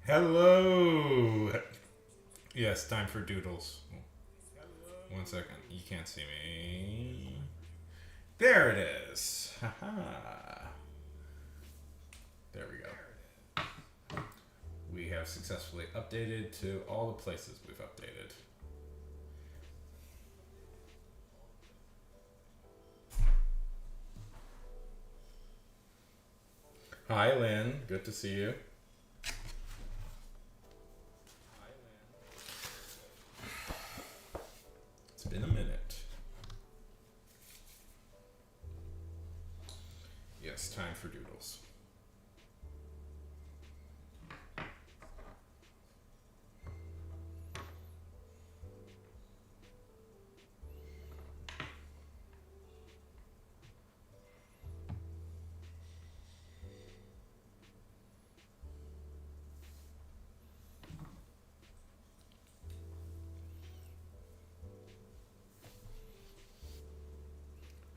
Hello. Yes, time for doodles. 1 second. You can't see me. There it is. Haha. There we go. We have successfully updated to all the places we've updated. Hi, Lynn. Good to see you. It's been a minute. Yes, time for doodles.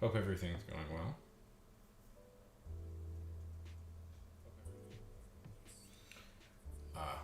Hope everything's going well. Ah,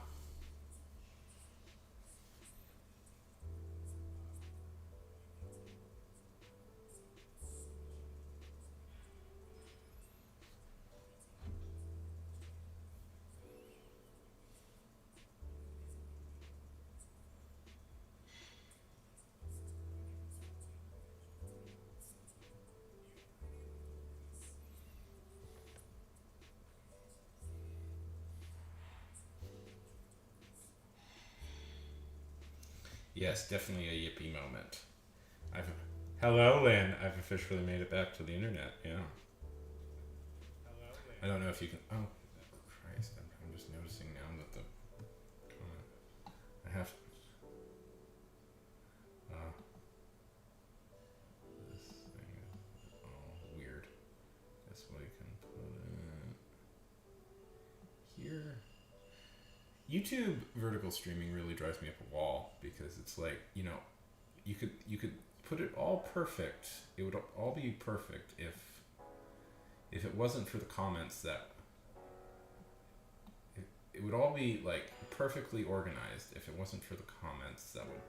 yes, definitely a yippee moment. I've Hello, Lynn. I've officially made it back to the internet. Yeah. I don't know if you can. Oh, Christ! I'm just noticing now that the comment. I have. Uh, this thing is all weird. Guess we can put it here. YouTube vertical streaming really drives me up a wall because it's like, you could put it all perfect. It would all be perfect if it wasn't for the comments that it would all be like perfectly organized if it wasn't for the comments that would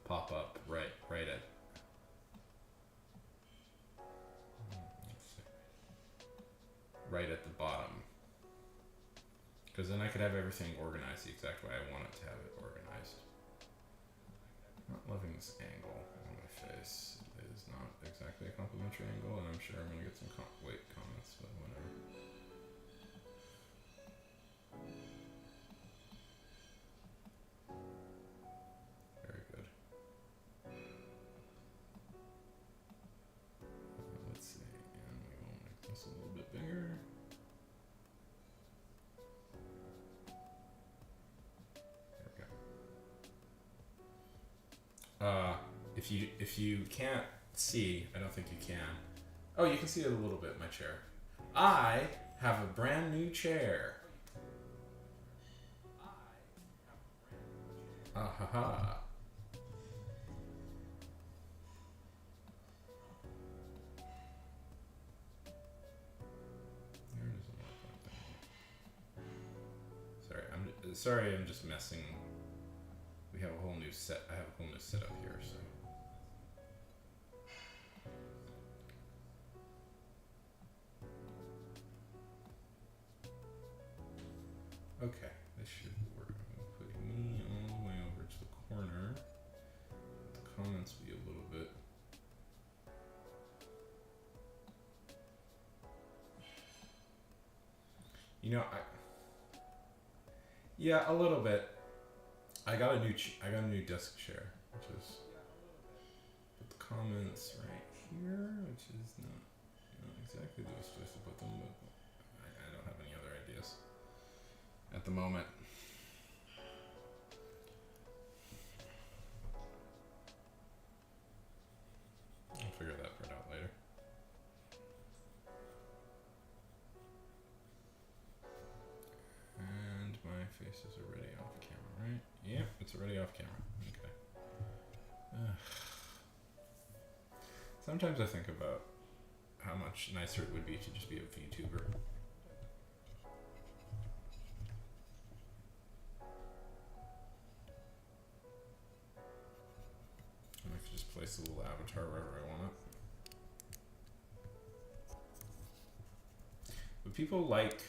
pop up right at let's see, right at the bottom. Because then I could have everything organized the exact way I want it to have it organized. Not loving this angle on my face. It is not exactly a complimentary angle, and I'm sure I'm going to get some comments, but whatever. Very good. Let's see, and we will make this a little bit bigger. If you can't see, I don't think you can. Oh, you can see it a little bit. My chair. I have a brand new chair. Ah ha ha. There is a more fun thing. Sorry. I'm just messing. We have a whole new set. I have a whole new setup here, so. Okay, this should work. I'm gonna put me all the way over to the corner. Let the comments be a little bit. Yeah, a little bit. I got a new desk chair, which is put the comments right here, which is not exactly the best place to put them, but I don't have any other ideas at the moment. I'll figure that part out later. And my face is already off camera, right? Yep, it's already off camera. Okay. Sometimes I think about how much nicer it would be to just be a VTuber. place the little avatar wherever I want it. But people like...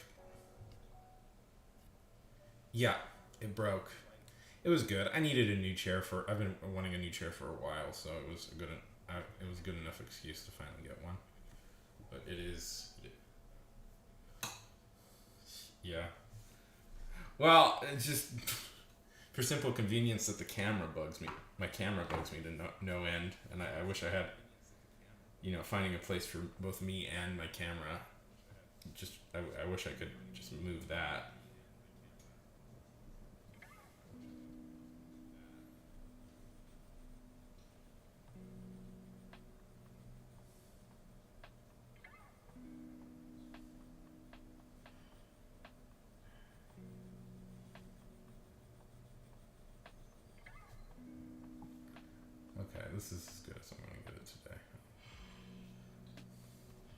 Yeah, it broke. It was good. I needed a new chair for... I've been wanting a new chair for a while, so it was a good enough excuse to finally get one. But it is... Yeah. Well, it's just... For simple convenience that the camera bugs me. My camera bugs me to no end. And I wish I had... finding a place for both me and my camera. Just... I wish I could just move that. Okay, this is as good as I'm going to get it today.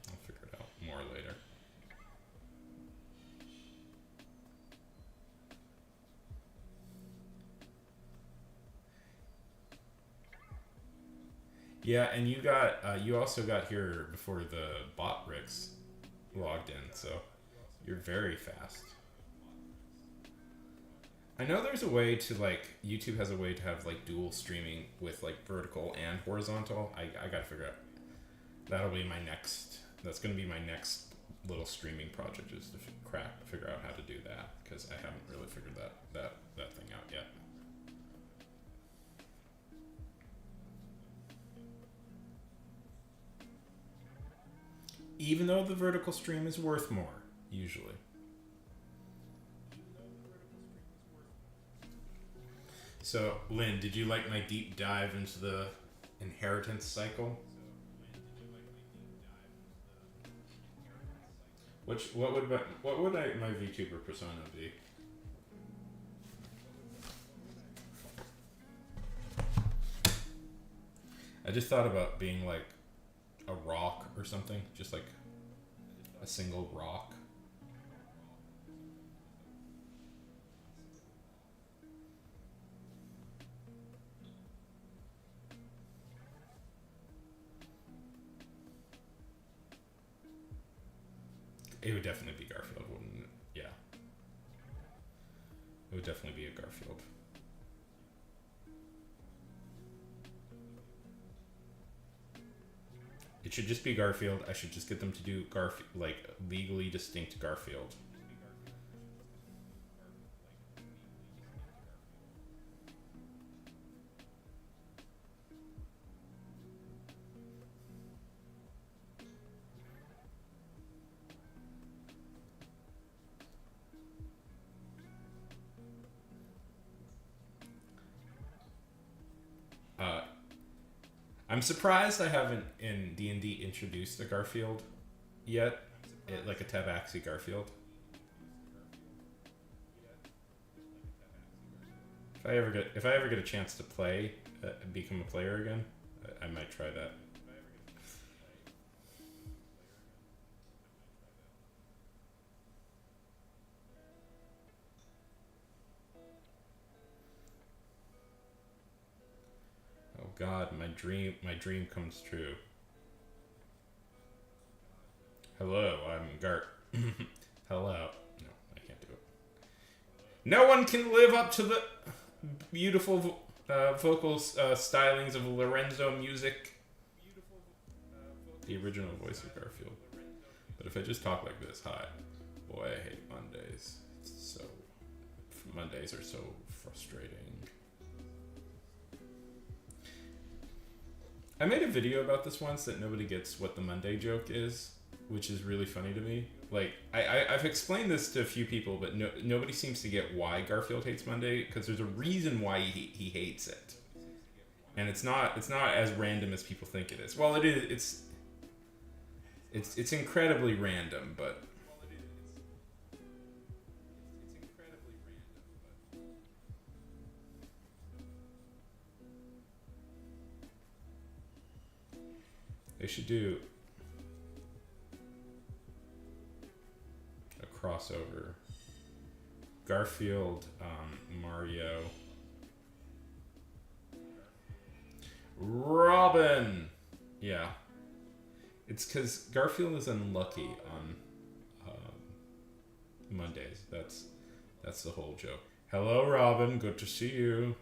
I'll figure it out more later. Yeah, and you also got here before the bot Ricks logged in, so you're very fast. I know there's a way to YouTube has a way to have dual streaming with vertical and horizontal. I gotta figure out. That'll be that's gonna be my next little streaming project, is to figure out how to do that, because I haven't really figured that thing out yet. Even though the vertical stream is worth more, usually. So, Lynn, did you like my deep dive into the inheritance cycle? What would my VTuber persona be? I just thought about being like a rock or something, just like a single rock. It would definitely be Garfield, wouldn't it? Yeah. It would definitely be a Garfield. It should just be Garfield. I should just get them to do legally distinct Garfield. I'm surprised I haven't in D&D introduced a Garfield yet, like a Tabaxi Garfield. If I ever get a chance to play, become a player again, I might try that. God, my dream comes true. Hello, I'm Gart. Hello. No, I can't do it. No one can live up to the beautiful vocal stylings of Lorenzo Music. The original voice of Garfield. But if I just talk like this, hi. Boy, I hate Mondays. Mondays are so frustrating. I made a video about this once that nobody gets what the Monday joke is, which is really funny to me. Like, I've explained this to a few people, but nobody seems to get why Garfield hates Monday, because there's a reason why he hates it. And it's not as random as people think it is. Well, it is. It's incredibly random, but they should do a crossover. Garfield, Mario. Robin! Yeah. It's because Garfield is unlucky on Mondays. That's the whole joke. Hello, Robin. Good to see you.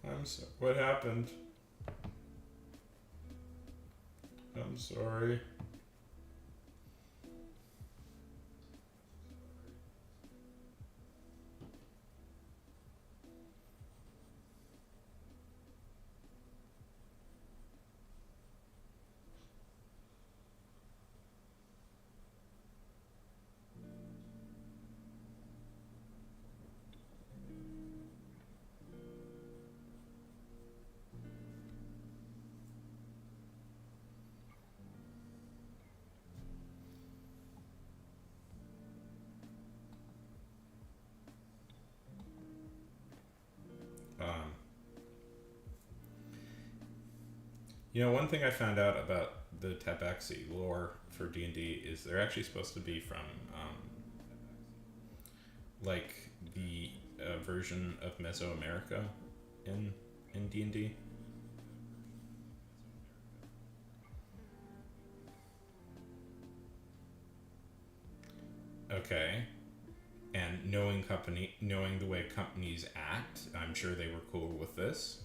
I'm so. What happened? I'm sorry. Um, one thing I found out about the Tabaxi lore for D&D is they're actually supposed to be from like the version of Mesoamerica in D&D. Okay. And knowing the way companies act, I'm sure they were cool with this.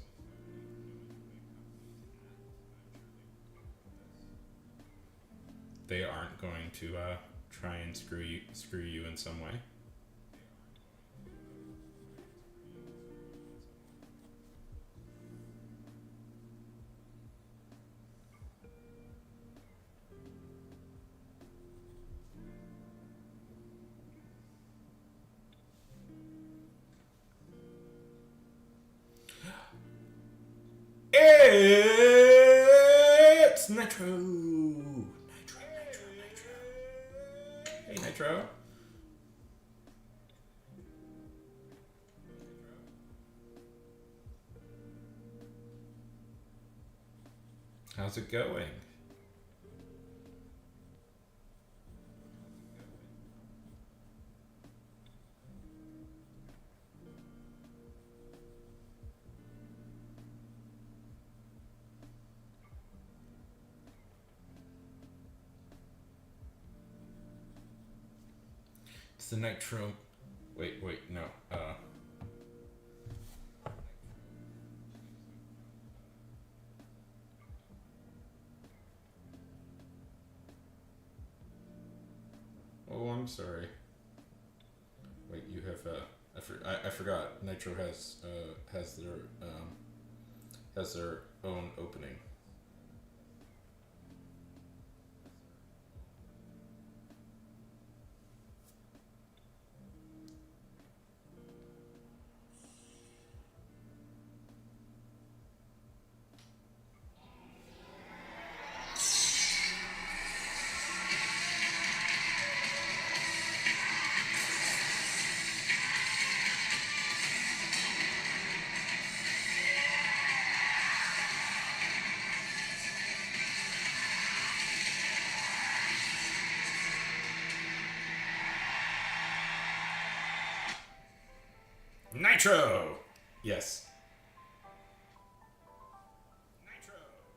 They aren't going to try and screw you in some way. It's Nitro! Nitro. Hey, Nitro. How's it going? It's the Nitro. Wait, no. Oh, I'm sorry. Wait, you have I forgot. Nitro has their own opening. Nitro! Yes. Nitro! Yes.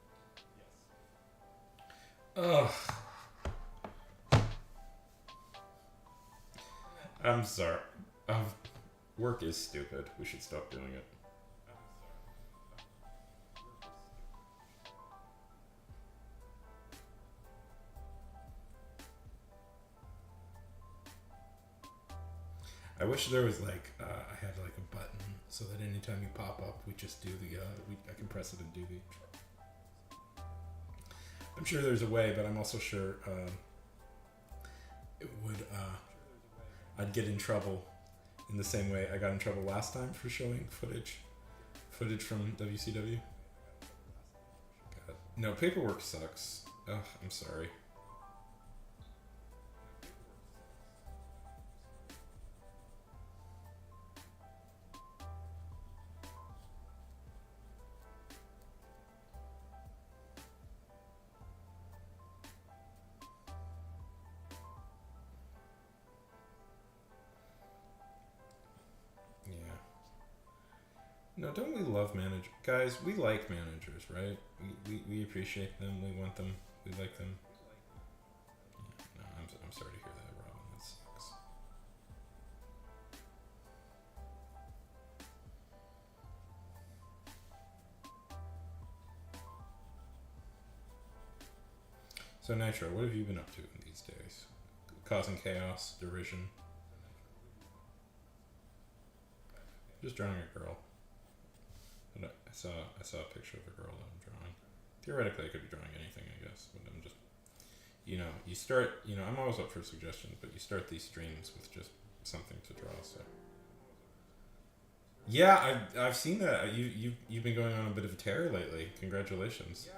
Ugh. I'm sorry. Work is stupid. We should stop doing it. I wish there was like I had like a button so that anytime you pop up, we just do the I can press it and do the. I'm sure there's a way, but I'm also sure it would. I'd get in trouble in the same way I got in trouble last time for showing footage from WCW. God. No, paperwork sucks. Ugh, I'm sorry. No, don't we love managers? Guys, we like managers, right? We appreciate them. We want them. We like them. Yeah, no, I'm sorry to hear that, Robin. That sucks. So, Nitro, what have you been up to in these days? Causing chaos, derision. Just drawing a girl. I saw a picture of a girl that I'm drawing. Theoretically, I could be drawing anything, I guess, but I'm just, you start, I'm always up for suggestions, but you start these streams with just something to draw. So, yeah, I've seen that. You've been going on a bit of a tear lately. Congratulations.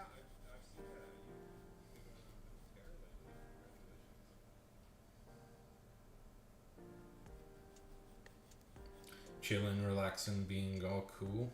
Chilling, relaxing, being all cool.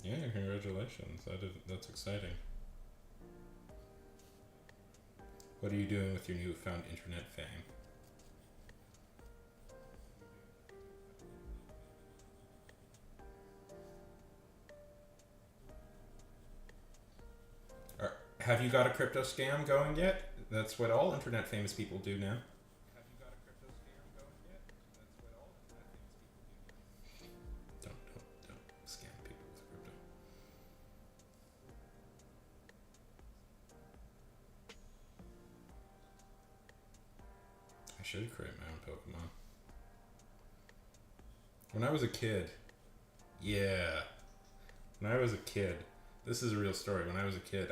Yeah, congratulations. That's exciting. What are you doing with your newfound internet fame? Have you got a crypto scam going yet? That's what all internet famous people do now. Don't scam people with crypto. I should create my own Pokemon. When I was a kid, yeah. When I was a kid, this is a real story. When I was a kid,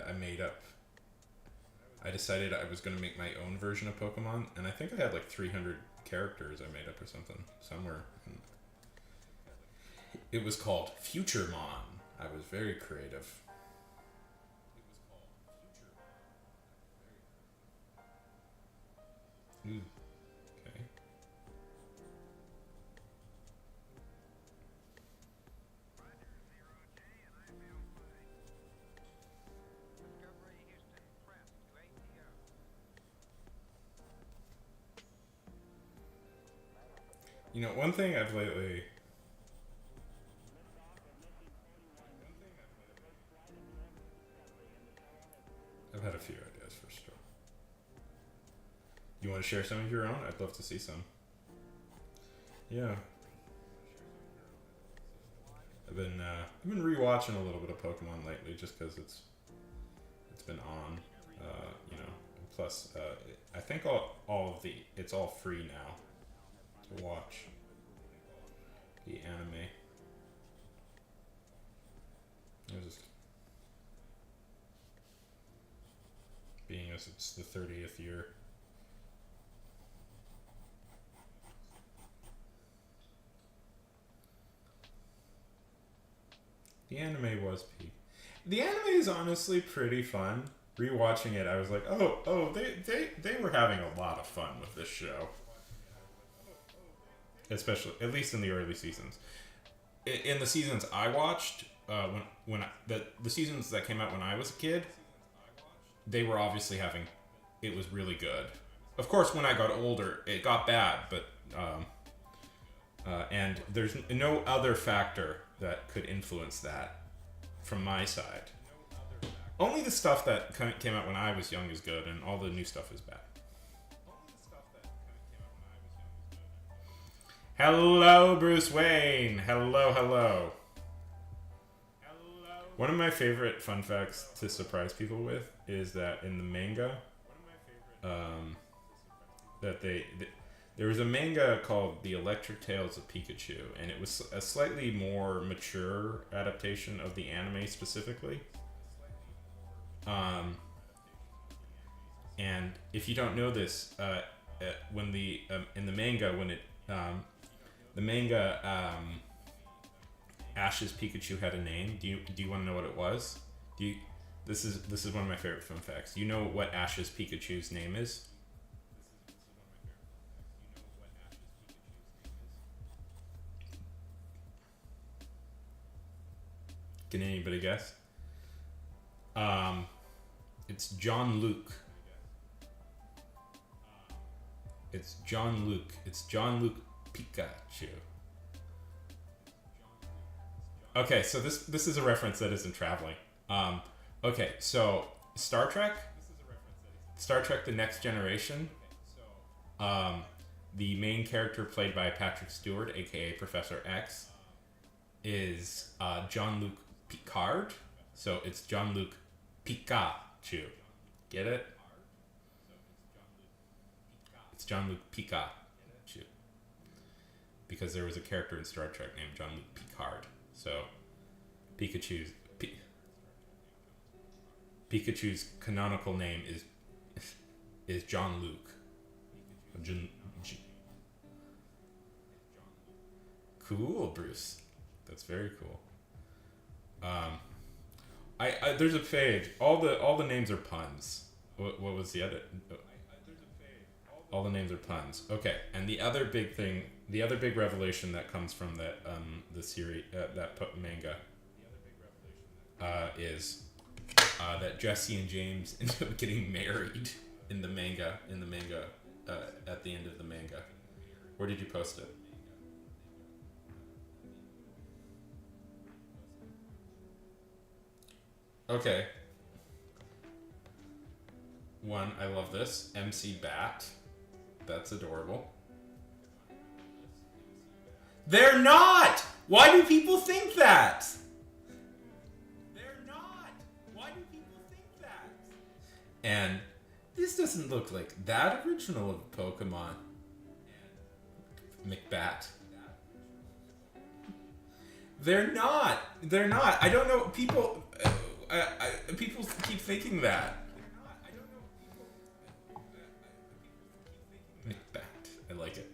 I decided I was going to make my own version of Pokemon, and I think I had like 300 characters I made up or something, somewhere. It was called Futuremon. I was very creative. Ooh, okay. One thing I've had a few ideas for sure. You want to share some of your own? I'd love to see some. Yeah, I've been rewatching a little bit of Pokemon lately, just because it's been on. You know, plus I think all of the it's all free now to watch the anime. It was just being as it's the 30th year. The anime was peak. The anime is honestly pretty fun. Rewatching it, I was like, they were having a lot of fun with this show, especially at least in the early seasons. In the seasons I watched, the seasons that came out when I was a kid, they were obviously having. It was really good. Of course, when I got older, it got bad, but and there's no other factor that could influence that from my side. Only the stuff that came out when I was young is good, and all the new stuff is bad. Hello, Bruce Wayne. Hello, hello. One of my favorite fun facts to surprise people with is that in the manga, that there was a manga called The Electric Tales of Pikachu, and it was a slightly more mature adaptation of the anime specifically. And if you don't know this, when the in the manga when it the manga Ash's Pikachu had a name. Do you want to know what it was? This is one of my favorite fun facts. You know what Ash's Pikachu's name is? Can anybody guess? It's John Luke. It's John Luke. It's John Luke Pikachu. Okay, so this is a reference that isn't traveling. Okay, so Star Trek, The Next Generation. The main character played by Patrick Stewart, aka Professor X, is John Luke Picard. So it's John Luke Pikachu. Get it? It's John Luke Pikachu. Because there was a character in Star Trek named John Luke Picard. So Pikachu's canonical name is John Luke. Cool, Bruce. That's very cool. I there's a page. All the names are puns. What was the other? All the names are puns. Okay, and the other big revelation that comes from that the series manga is that Jesse and James end up getting married in the manga at the end of the manga. Where did you post it? Okay. One, I love this. MC Bat. That's adorable. They're not! Why do people think that? They're not! Why do people think that? And this doesn't look like that original of a Pokemon. McBat. They're not. They're not. I don't know. People people keep thinking that. McBat. I like it.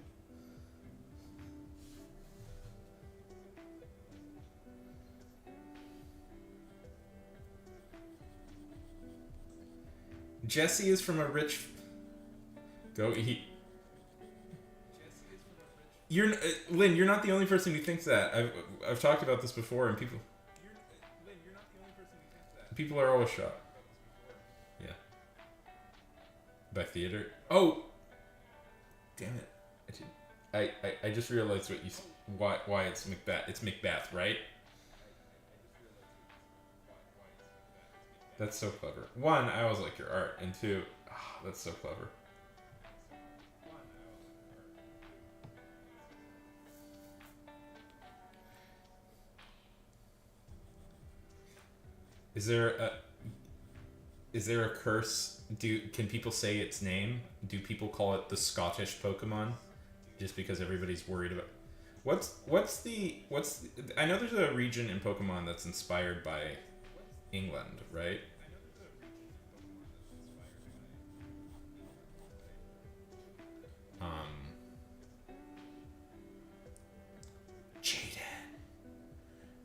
Jesse is from a rich. Go he. You're Lynn. You're not the only person who thinks that. I've talked about this before, and people. People are always shocked. Yeah. By theater. Oh. Damn it! I just realized why it's Macbeth. It's Macbeth, right? That's so clever. One, I always like your art, and two, that's so clever. Is there a curse? Can people say its name? Do people call it the Scottish Pokemon? Just because everybody's worried about what's the I know there's a region in Pokemon that's inspired by England, right?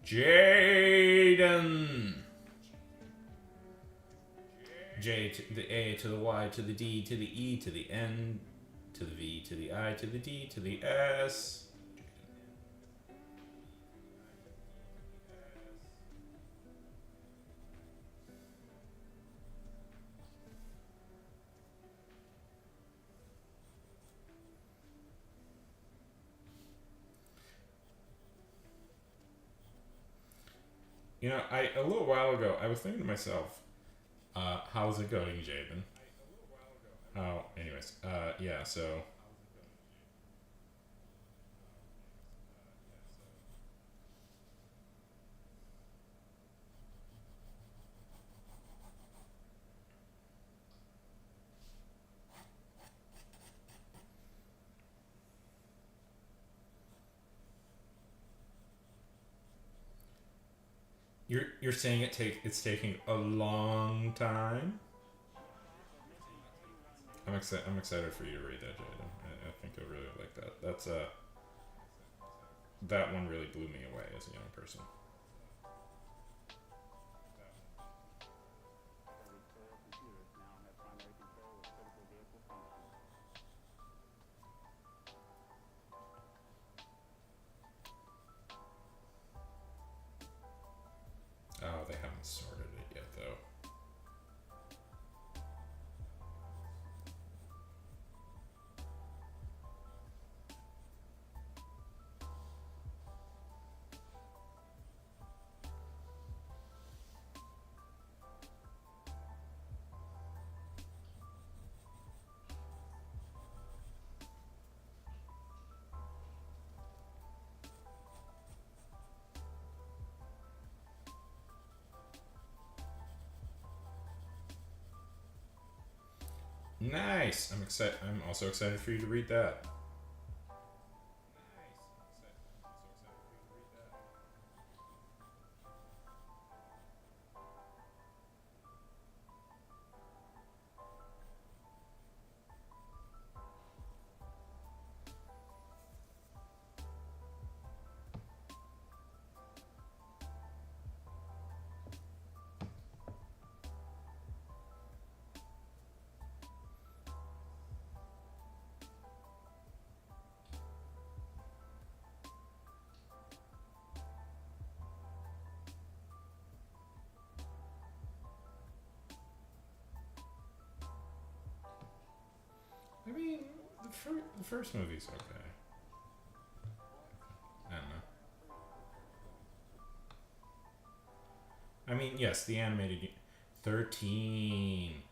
Jaden. J to the A to the Y to the D to the E to the N to the V to the I to the D to the S. You know, a little while ago, I was thinking to myself, how's it going, Jaden? Oh, anyways, yeah, so. You're saying it's taking a long time? I'm excited for you to read that, Jaden. I think you'll really like that. That one really blew me away as a young person. Nice. I'm excited. I'm also excited for you to read that. I mean, the first movie's okay. I don't know. I mean, yes, the animated 13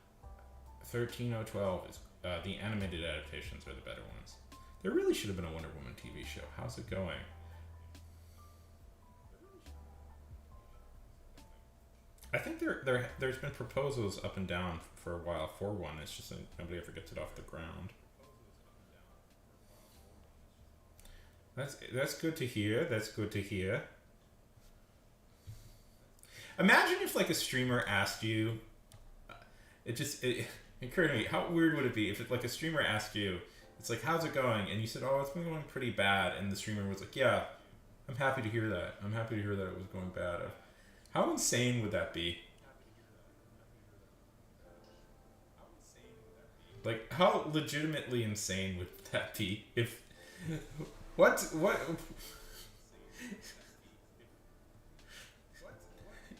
13012 is the animated adaptations are the better ones. There really should have been a Wonder Woman TV show. How's it going? I think there's been proposals up and down for a while for one. It's just that nobody ever gets it off the ground. That's good to hear. That's good to hear. Imagine if like a streamer asked you. It occurred to me. How weird would it be if like a streamer asked you? It's like, how's it going? And you said, oh, it's been going pretty bad. And the streamer was like, yeah, I'm happy to hear that. I'm happy to hear that it was going bad. How insane would that be? Like, how legitimately insane would that be? If what?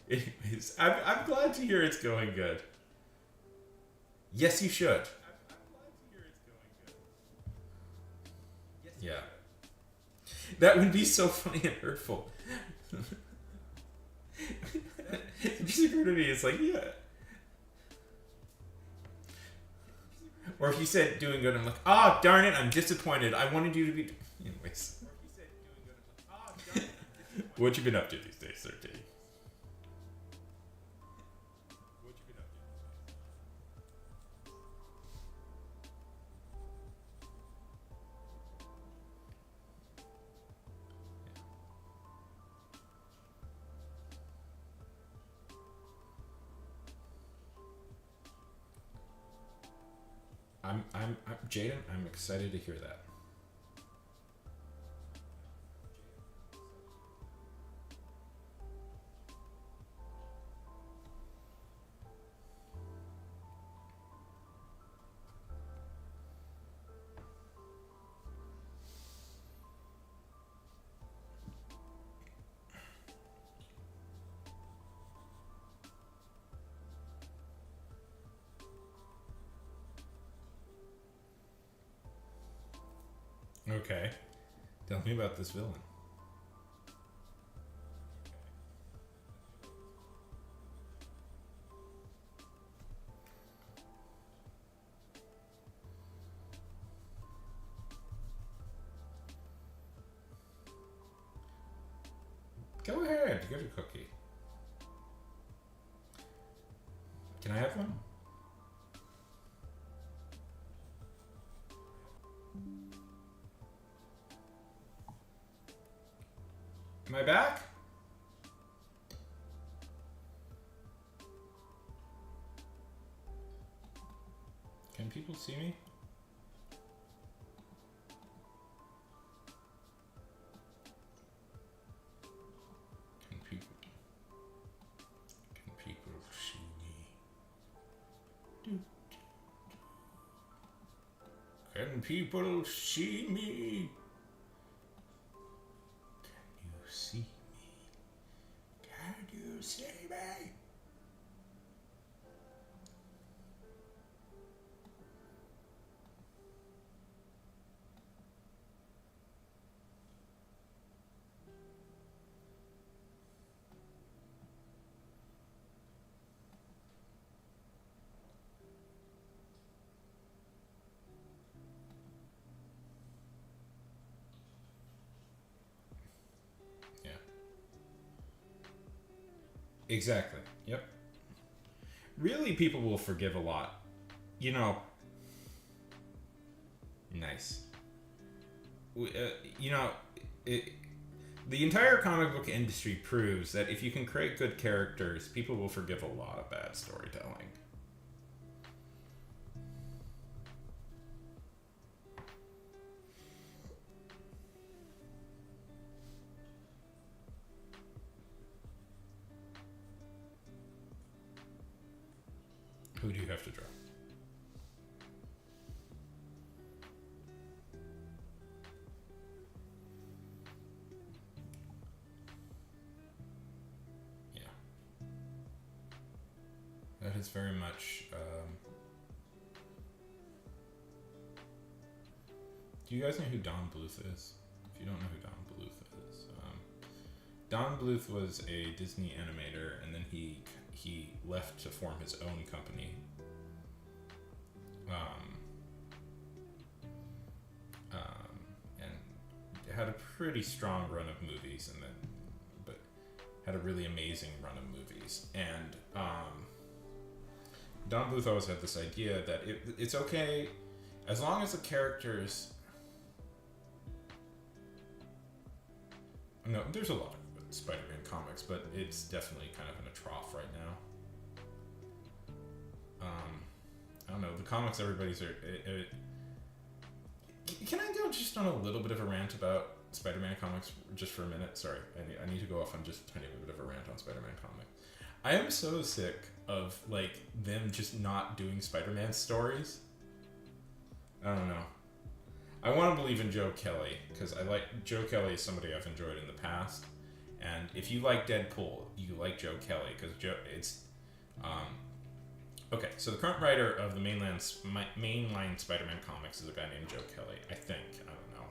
Anyways, I'm glad to hear it's going good. Yes, you should. Yeah, that would be so funny and hurtful. It just occurred to me. It's like, yeah. Or if you said doing good, I'm like, ah, oh, darn it, I'm disappointed. I wanted you to be. Anyways, what you been up to these days, 13? I'm Jaden. I'm excited to hear that. Okay, tell me about this villain. Go ahead, get a cookie. Can I have one? Am I back? Can people see me? Can people see me? Can people see me? Can you see me? Can you see me? Yeah. Exactly. Yep. Really, people will forgive a lot. You know, Nice. You know, it, the entire comic book industry proves that if you can create good characters, people will forgive a lot of bad storytelling. Who do you have to draw? Yeah. That is very much. Do you guys know who Don Bluth is? If you don't know who Don Bluth is, Don Bluth was a Disney animator, and then he left to form his own company. And had a pretty strong run of movies, and then, but had a really amazing run of movies. And Don Bluth always had this idea that it's okay as long as the characters. No, there's a lot of Spider-Man comics, but it's definitely kind of in a trough right now. I don't know, the comics everybody's can I go just on a little bit of a rant about Spider-Man comics just for a minute? Sorry, I need to go off on just a tiny bit of a rant on Spider-Man comics. I am so sick of like them just not doing Spider-Man stories. I don't know. I want to believe in Joe Kelly, because Joe Kelly is somebody I've enjoyed in the past, and if you like Deadpool, you like Joe Kelly, because okay, so the current writer of the mainline Spider-Man comics is a guy named Joe Kelly, I think. I don't know.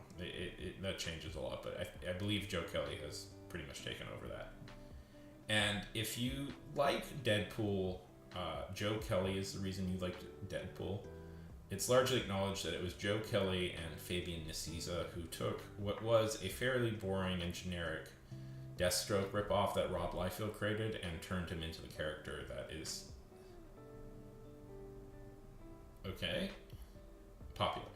That changes a lot, but I believe Joe Kelly has pretty much taken over that. And if you like Deadpool, Joe Kelly is the reason you liked Deadpool. It's largely acknowledged that it was Joe Kelly and Fabian Nicieza who took what was a fairly boring and generic Deathstroke ripoff that Rob Liefeld created and turned him into the character that is popular.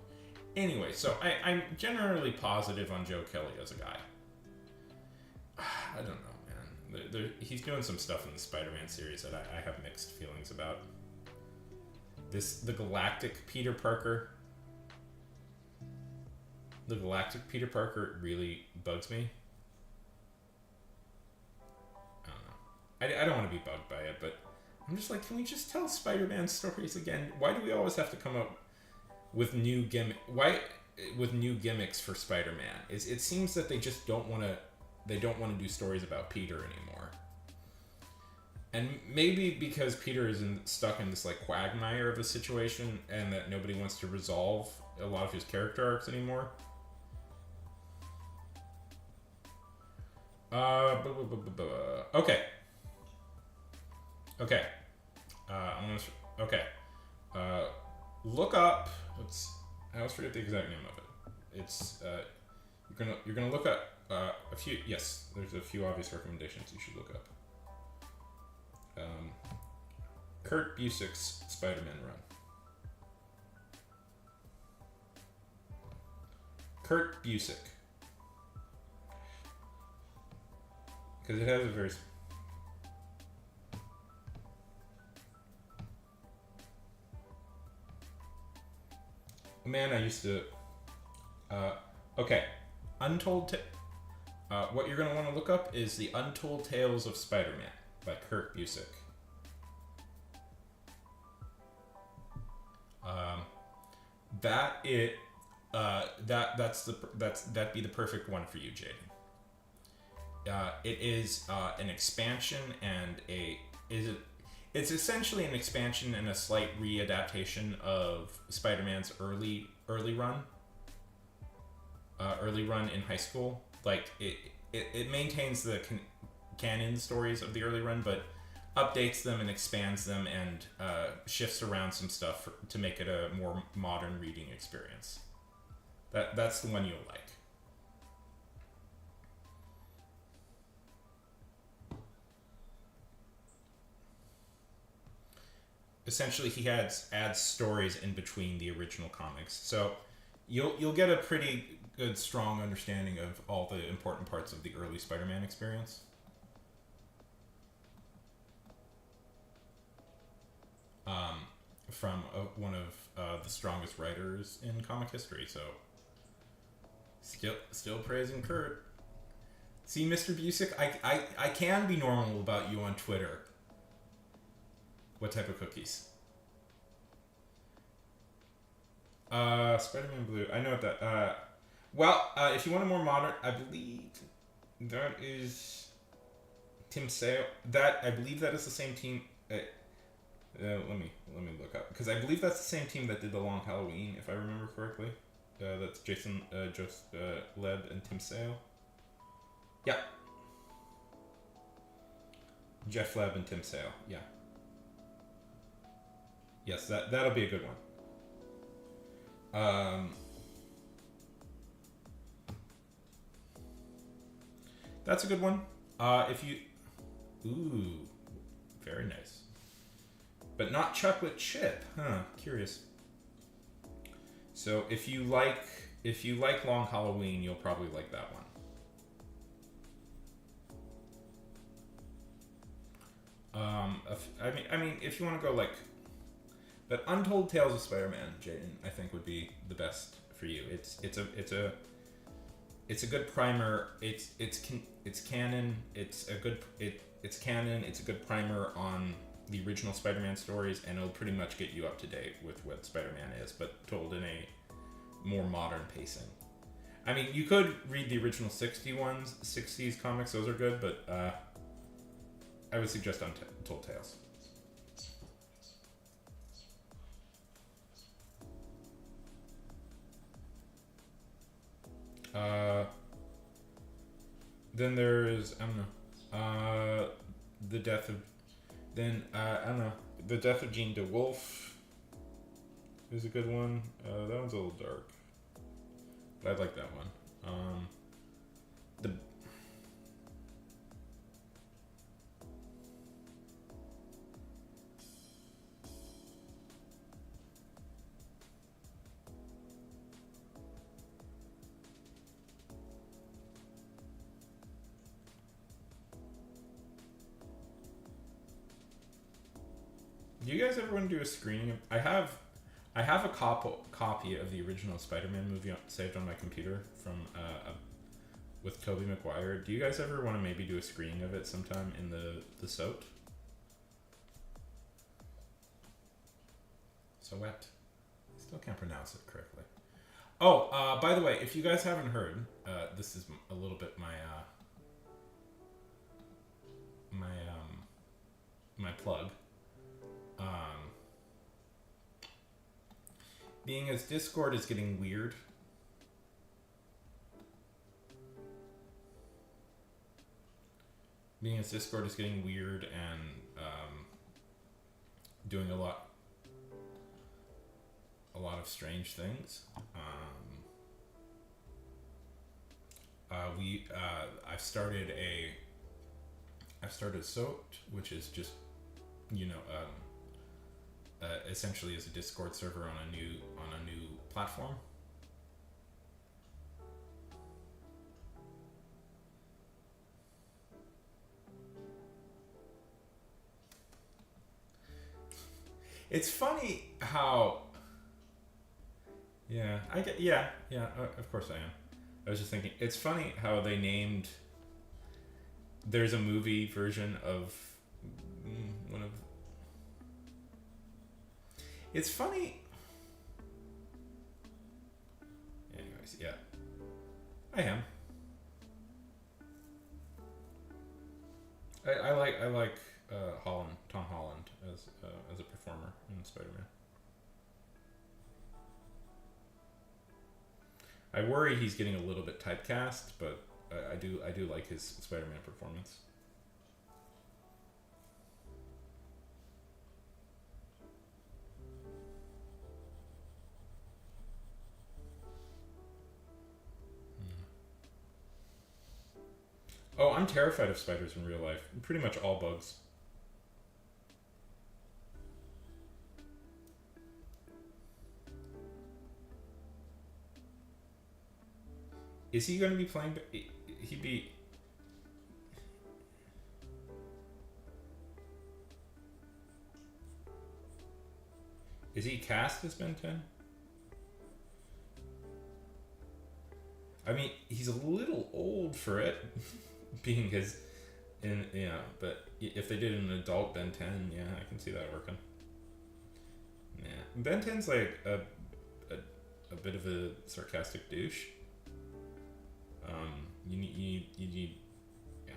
Anyway, so I'm generally positive on Joe Kelly as a guy. I don't know, man. He's doing some stuff in the Spider-Man series that I have mixed feelings about. The Galactic Peter Parker. The Galactic Peter Parker really bugs me. I don't know. I don't want to be bugged by it, but I'm just like, can we just tell Spider-Man stories again? Why do we always have to come up with new gimmicks for Spider-Man? It seems that they just don't want to do stories about Peter anymore. And maybe because Peter is stuck in this like quagmire of a situation, and that nobody wants to resolve a lot of his character arcs anymore. Okay. Look up. I always forget the exact name of it. It's you're gonna look up a few. Yes, there's a few obvious recommendations you should look up. Kurt Busiek's Spider-Man run. Kurt Busiek. Because it has a very... Man, I used to... okay. What you're going to want to look up is The Untold Tales of Spider-Man by Kurt Busiek. That'd be the perfect one for you, Jaden. It is an expansion and it's essentially an expansion and a slight readaptation of Spider-Man's early run in high school. Like it maintains the canon stories of the early run, but updates them and expands them and shifts around some stuff to make it a more modern reading experience. That's the one you'll like. Essentially, he adds stories in between the original comics. So you'll get a pretty good, strong understanding of all the important parts of the early Spider-Man experience. Um, from one of the strongest writers in comic history. So, still praising Kurt. See, Mr. Busick, I can be normal about you on Twitter. What type of cookies? Spider-Man Blue. I know what that. Well, if you want a more modern, I believe that is Tim Sale. That I believe that is the same team. Let me look up, because I believe that's the same team that did the Long Halloween, if I remember correctly. That's Jason Led and Tim Sale. Yeah. Jeff Leb and Tim Sale. Yeah. Yes, that'll be a good one. That's a good one. If you, ooh, very nice. But not chocolate chip, huh? Curious. So if you like Long Halloween, you'll probably like that one. I mean, if you want to go like, but Untold Tales of Spider-Man, Jaden, I think would be the best for you. It's a good primer. It's canon. It's canon. It's a good primer on the original Spider-Man stories, and it'll pretty much get you up to date with what Spider-Man is, but told in a more modern pacing. I mean, you could read the original 60s comics. Those are good, but I would suggest Untold Tales. Then there's, I don't know, the death of, I don't know, the death of Jean DeWolf is a good one. That one's a little dark, but I like that one. Do you guys ever want to do a screening of, I have a copy of the original Spider-Man movie saved on my computer from with Tobey Maguire. Do you guys ever want to maybe do a screening of it sometime in the SOT? Soet. I still can't pronounce it correctly. Oh, by the way, if you guys haven't heard, this is a little bit my plug. Being as Discord is getting weird, and doing a lot of strange things, I've started a SOT, which is just, essentially is a Discord server on a new platform. It's funny how, of course I am. I was just thinking, it's funny how they named, there's a movie version of one of, it's funny. Anyways, yeah. I am. I like Tom Holland as a performer in Spider-Man. I worry he's getting a little bit typecast, but I do like his Spider-Man performance. Oh, I'm terrified of spiders in real life. Pretty much all bugs. Is he going to be playing? He'd be. Is he cast as Ben 10? I mean, he's a little old for it, being his, but if they did an adult Ben 10, yeah, I can see that working. Yeah, Ben 10's like a bit of a sarcastic douche. You need, yeah.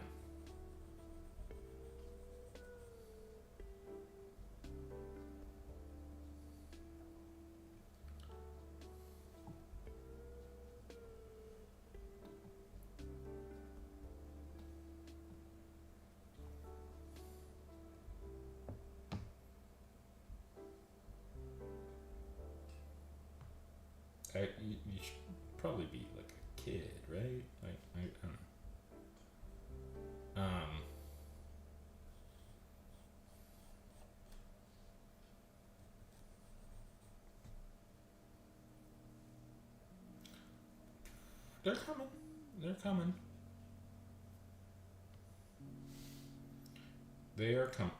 You should probably be like a kid, right? Like I don't know. They're coming. They're coming.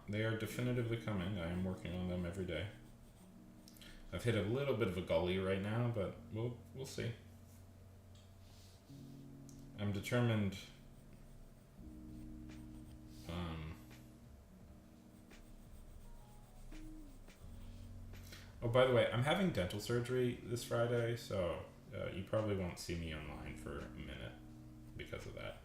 They are definitively coming. I am working on them every day. I've hit a little bit of a gully right now, but we'll see. I'm determined. Oh, by the way, I'm having dental surgery this Friday, so you probably won't see me online for a minute because of that.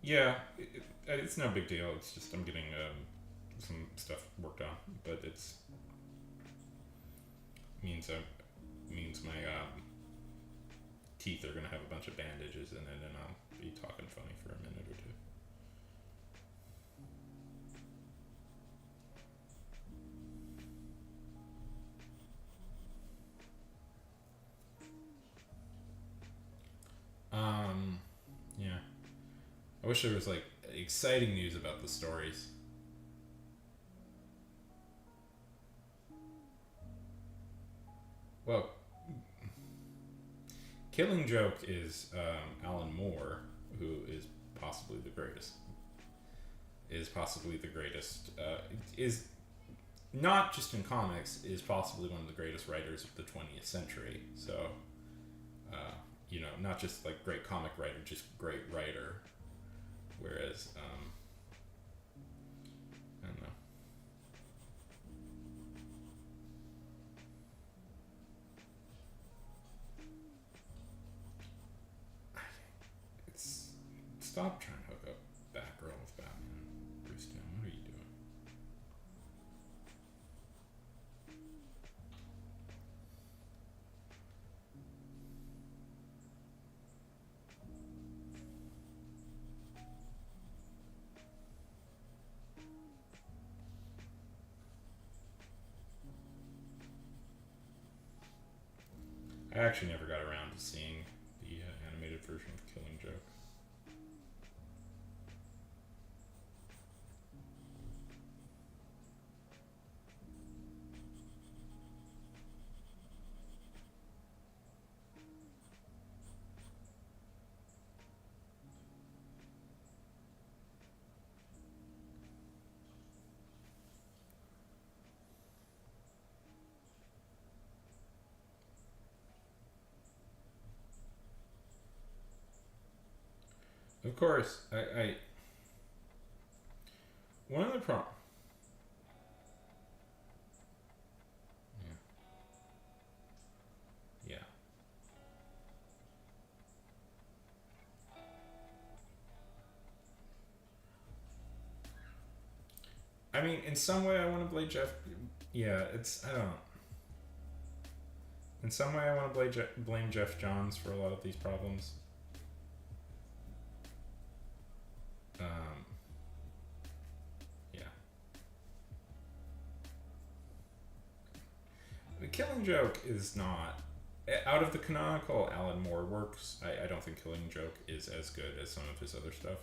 Yeah, it's no big deal. It's just I'm getting some stuff worked on, but it's means my teeth are gonna have a bunch of bandages in it, and I'll be talking funny for a minute or two. Yeah. I wish there was like exciting news about the stories. Well, Killing Joke is Alan Moore, who is possibly the greatest. Is not just in comics. Is possibly one of the greatest writers of the 20th century. So, not just like great comic writer, just great writer. Whereas, I don't know. Stop trying to hook up Batgirl with Batman. Bruce Timm, what are you doing? I actually never got around to seeing the animated version of Killing Joke. Of course, I one of the yeah. I mean, in some way, I want to blame Jeff. Yeah, I don't. In some way, I want to blame Jeff Johns for a lot of these problems. Yeah. The Killing Joke is not. Out of the canonical Alan Moore works, I don't think Killing Joke is as good as some of his other stuff.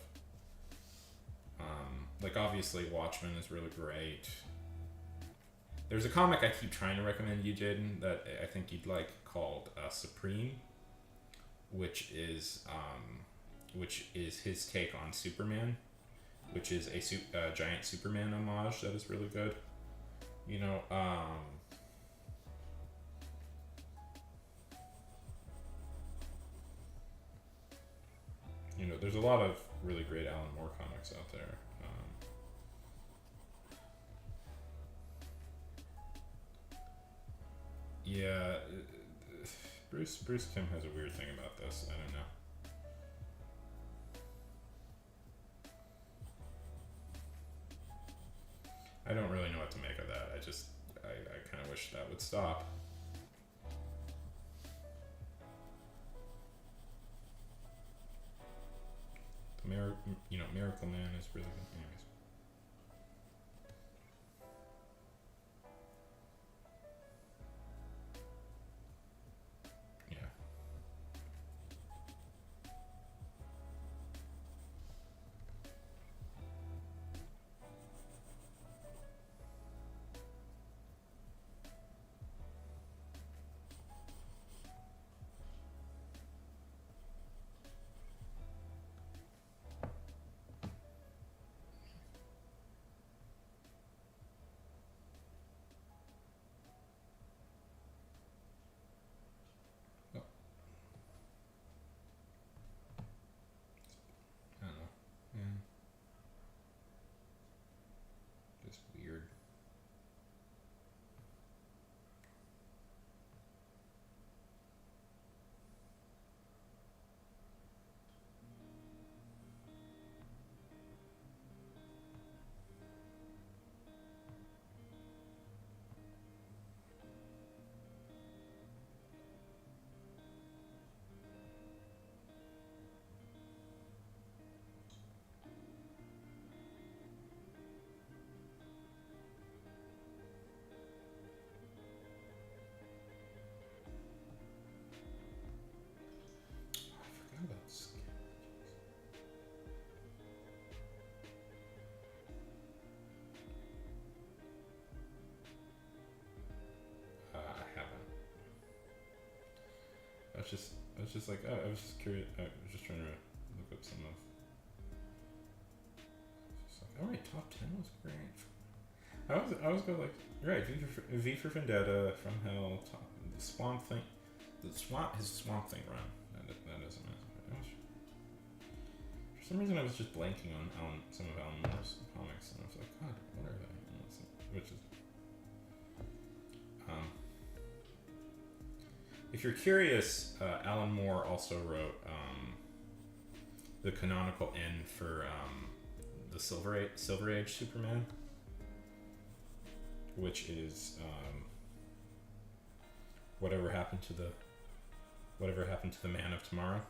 like obviously Watchmen is really great. There's a comic I keep trying to recommend you, Jaden, that I think you'd like called Supreme, which is his take on Superman, which is a giant Superman homage that is really good. You know, there's a lot of really great Alan Moore comics out there. Yeah, Bruce Timm has a weird thing about this. I don't know. I don't really know what to make of that. I kind of wish that would stop. Miracle Man is really good. Anyways. Yeah. I don't know. Yeah. Just weird. I forgot about I haven't. I was just like, oh, I was just curious. I was just trying to look up some of. Just like, all right, top 10 was great. I was going like, right, V for Vendetta, From Hell, the Swamp Thing, his Swamp Thing run. That is amazing. For some reason, I was just blanking on some of Alan Moore's comics, and I was like, God, what are they? Which is, if you're curious, Alan Moore also wrote the canonical end for the Silver Age Superman, which is whatever happened to the Man of Tomorrow,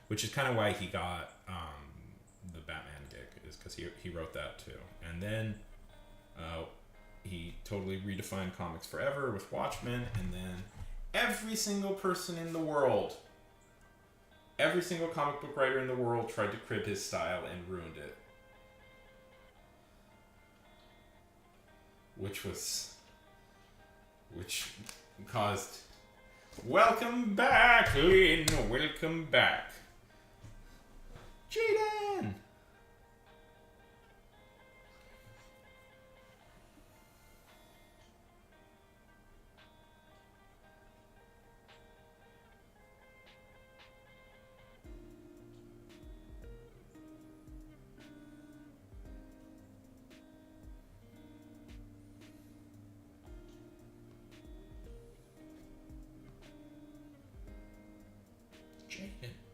which is kind of why he got the Batman gig, is because he wrote that too, and then he totally redefined comics forever with Watchmen, and then every single person in the world, every single comic book writer in the world tried to crib his style and ruined it. Which caused, welcome back, Lynn, welcome back. Jaden!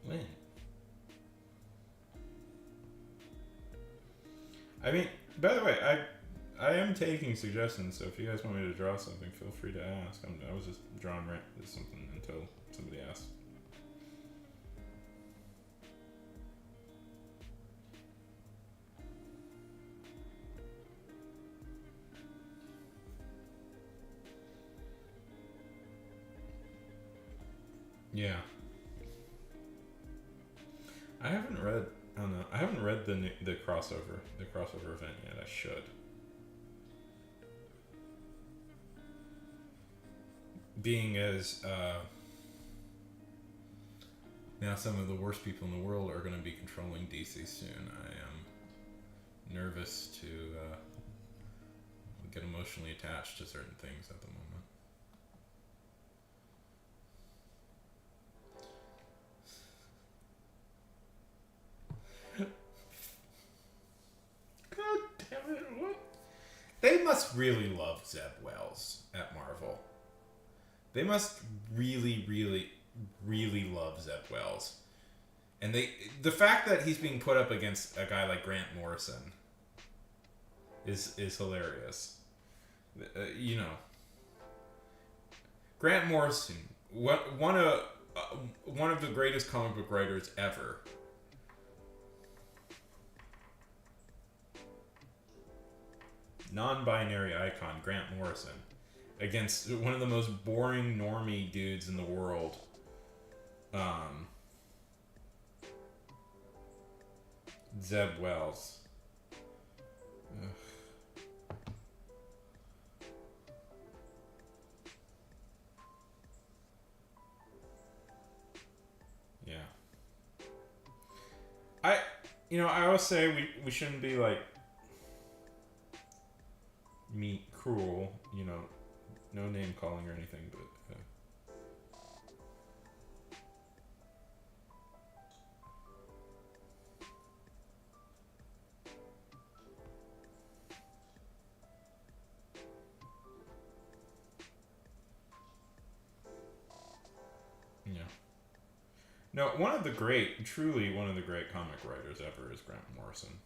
Lynn. I mean, by the way, I am taking suggestions, so if you guys want me to draw something, feel free to ask. I was just drawing something until somebody asked. Yeah. I haven't read read the crossover event yet. I should. Being as now some of the worst people in the world are going to be controlling DC soon, I am nervous to get emotionally attached to certain things at the moment. God damn it, what? They must really love Zeb Wells at Marvel. They must really, really, really love Zeb Wells. And the fact that he's being put up against a guy like Grant Morrison is hilarious. You know, Grant Morrison, one of the greatest comic book writers ever. Non-binary icon Grant Morrison against one of the most boring normie dudes in the world. Zeb Wells. Ugh. Yeah. I always say we shouldn't be like cruel, no name calling or anything, but yeah. No, truly one of the great comic writers ever is Grant Morrison.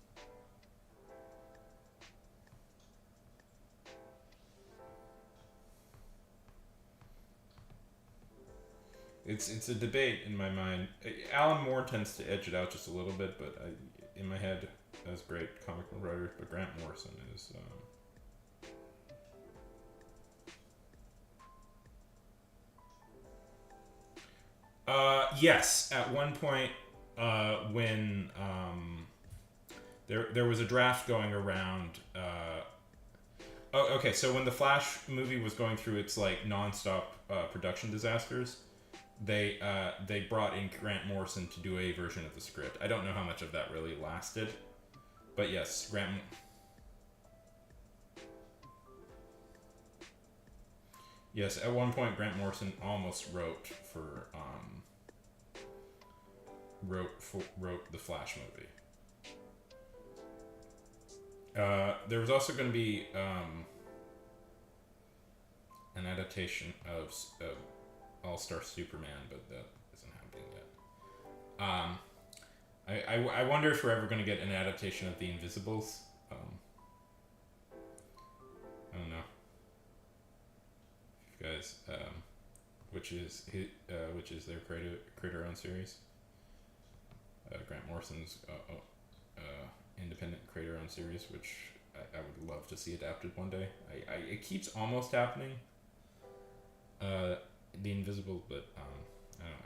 It's a debate in my mind. Alan Moore tends to edge it out just a little bit, but in my head, as great comic book writers, but Grant Morrison is. Yes, at one point, when there was a draft going around. Okay. So when the Flash movie was going through its like nonstop production disasters, they brought in Grant Morrison to do a version of the script. I don't know how much of that really lasted, but yes, Yes, at one point Grant Morrison almost wrote the Flash movie. There was also going to be an adaptation of All-Star Superman, but that isn't happening yet. I wonder if we're ever going to get an adaptation of The Invisibles. I don't know. If you guys, which is their creator-owned series. Grant Morrison's independent creator-owned series, which I would love to see adapted one day. It keeps almost happening. The Invisible, but I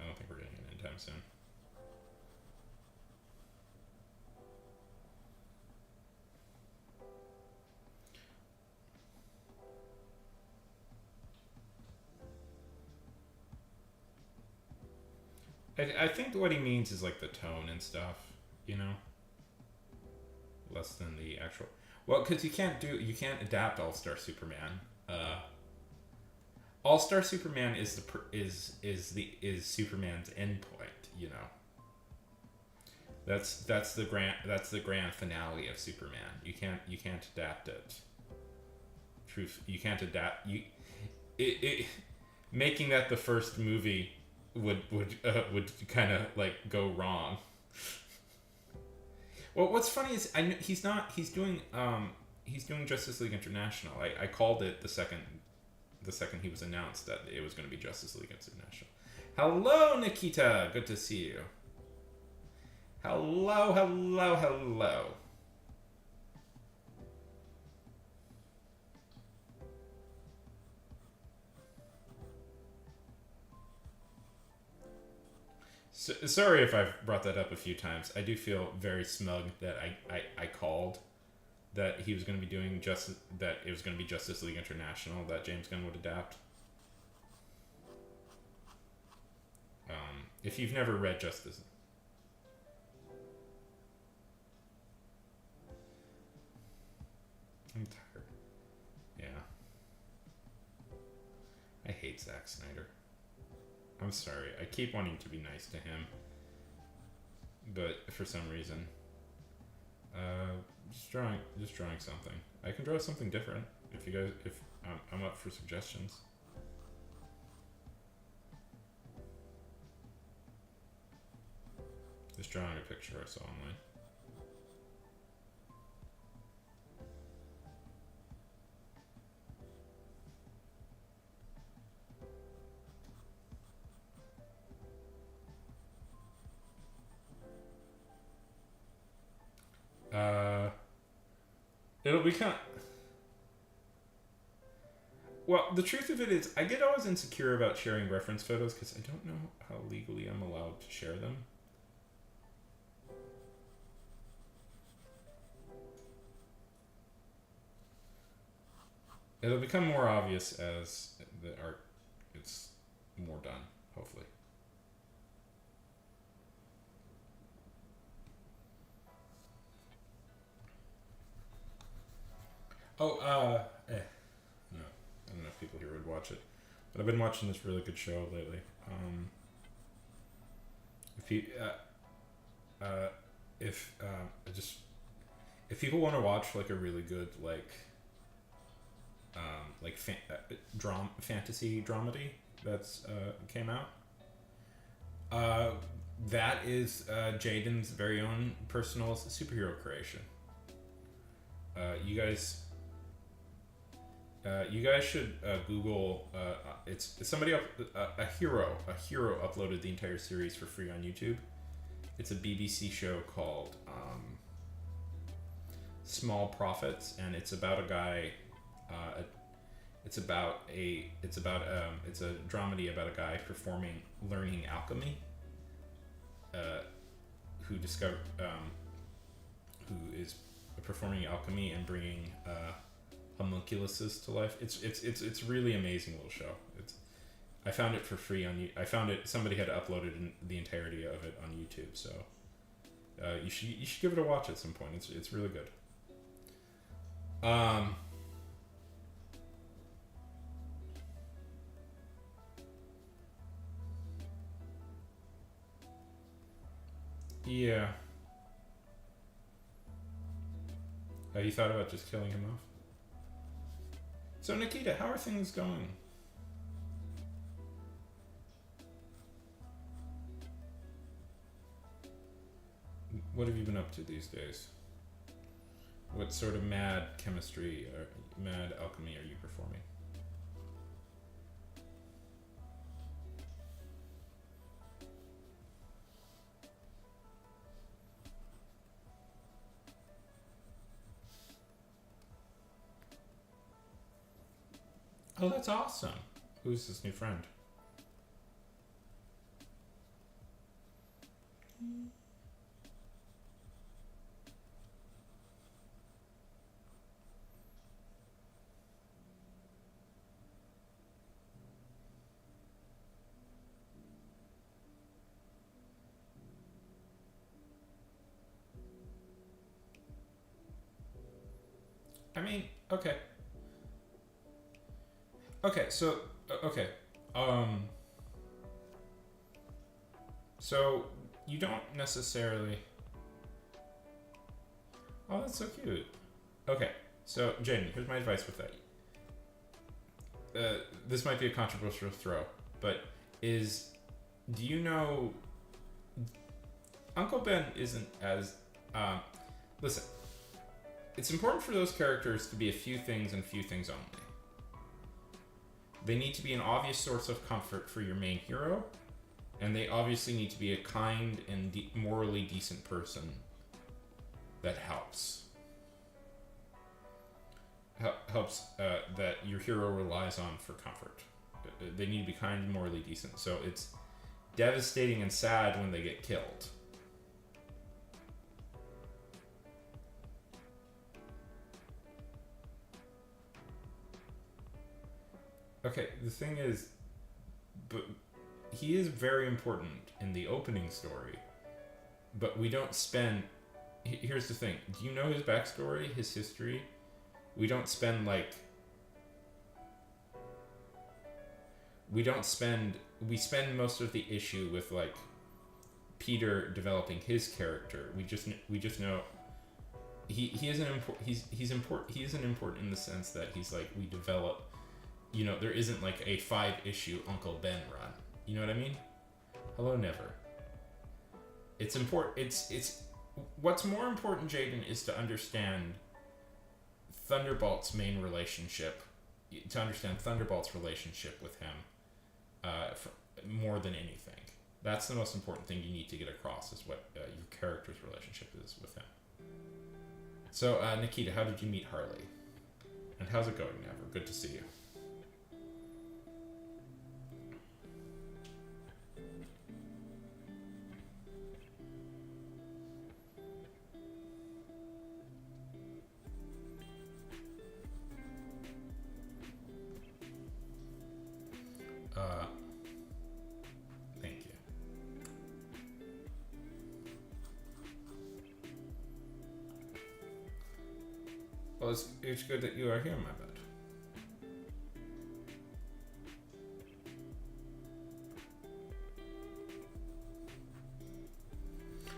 don't think we're getting it anytime soon. I think what he means is like the tone and stuff, less than the actual. Well, because you can't adapt All-Star Superman. All-Star Superman is Superman's endpoint, That's the grand finale of Superman. You can't adapt it. You can't adapt making that the first movie would kind of like go wrong. Well, what's funny is he's doing Justice League International. I called it the second he was announced that it was going to be Justice League International. Hello, Nikita. Good to see you. Hello. Sorry if I've brought that up a few times. I do feel very smug that I called that he was going to be doing that it was going to be Justice League International that James Gunn would adapt. If you've never read Justice, I'm tired. Yeah, I hate Zack Snyder. I'm sorry. I keep wanting to be nice to him, but for some reason, just drawing something. I can draw something different if you guys, if I'm up for suggestions. Just drawing a picture I saw online. It'll be kind of... Well, the truth of it is, I get always insecure about sharing reference photos because I don't know how legally I'm allowed to share them. It'll become more obvious as the art gets more done, hopefully. Oh, no. I don't know if people here would watch it, but I've been watching this really good show lately. If people want to watch like a really good fantasy dramedy that's came out, that is Jaden's very own personal superhero creation. You guys should Google. It's somebody up. A hero uploaded the entire series for free on YouTube. It's a BBC show called Small Profits, and it's about a guy. It's a dramedy about a guy learning alchemy. Who is performing alchemy and bringing homunculuses to life. It's really amazing little show. I found it for free somebody had uploaded the entirety of it on YouTube, so you should give it a watch at some point. It's really good. Yeah. Have you thought about just killing him off? So Nikita, how are things going? What have you been up to these days? What sort of mad alchemy are you performing? Oh, that's awesome. Who's this new friend? I mean, okay. Okay, so okay. So you don't necessarily. Oh, that's so cute. Okay, so Jaden, here's my advice with that. This might be a controversial throw, but do you know Uncle Ben isn't as listen, it's important for those characters to be a few things and few things only. They need to be an obvious source of comfort for your main hero, and they obviously need to be a kind and morally decent person that helps that your hero relies on for comfort. They need to be kind and morally decent. So devastating and sad when they get killed. Okay, the thing is, but he is very important in the opening story, but we don't spend. Here's the thing: do you know his backstory, his history? We don't spend like. We don't spend. We spend most of the issue with like Peter developing his character. We just know he is an important. He's important. He isn't important in the sense that he's like we develop. You know, there isn't like a 5-issue Uncle Ben run. You know what I mean? Hello, Never. It's important. It's what's more important, Jaden, is to understand Thunderbolt's main relationship. To understand Thunderbolt's relationship with him, more than anything. That's the most important thing you need to get across. Is what your character's relationship is with him. So, Nikita, how did you meet Harley? And how's it going, Never? Good to see you. Thank you. Well, it's good that you are here, my bud.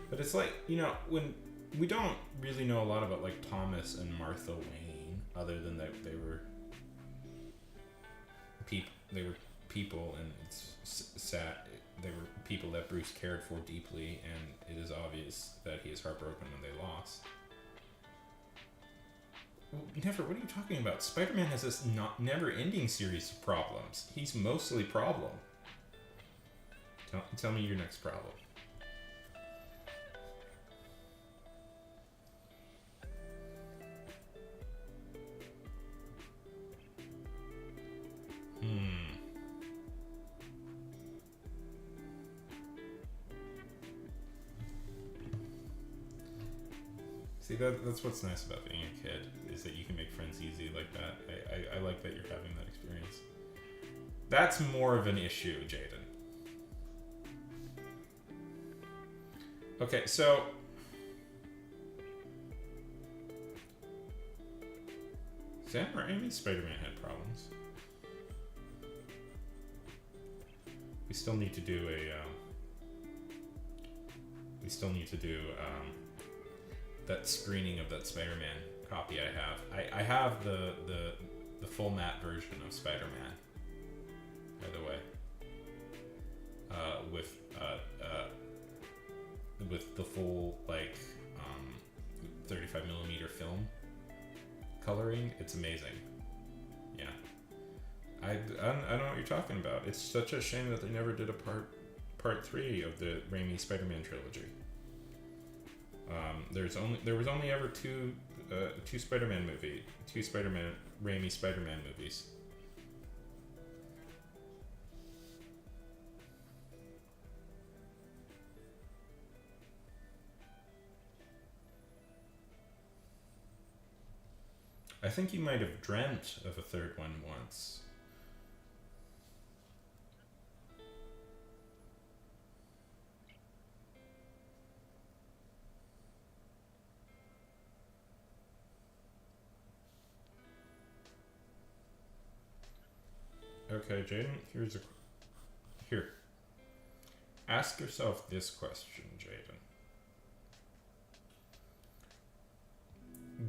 But it's like, you know, when we don't really know a lot about like Thomas and Martha Wayne, other than that they were people, and it's sad. They were people that Bruce cared for deeply, and it is obvious that he is heartbroken when they lost. Well, Never, what are you talking about? Spider-Man has this never-ending series of problems. He's mostly problem. Tell me your next problem. See, that's what's nice about being a kid, is that you can make friends easy like that. I like that you're having that experience. That's more of an issue, Jaden. Okay, so... Sam Raimi's Spider-Man had problems. We still need to do that screening of that Spider-Man copy I have. I have the full matte version of Spider-Man, by the way, with the full 35mm film coloring. It's amazing. Yeah, I don't know what you're talking about. It's such a shame that they never did a part 3 of the Raimi Spider-Man trilogy. There was only ever two Raimi Spider-Man movies. I think you might have dreamt of a third one once. Okay, Jaden, here. Ask yourself this question, Jaden.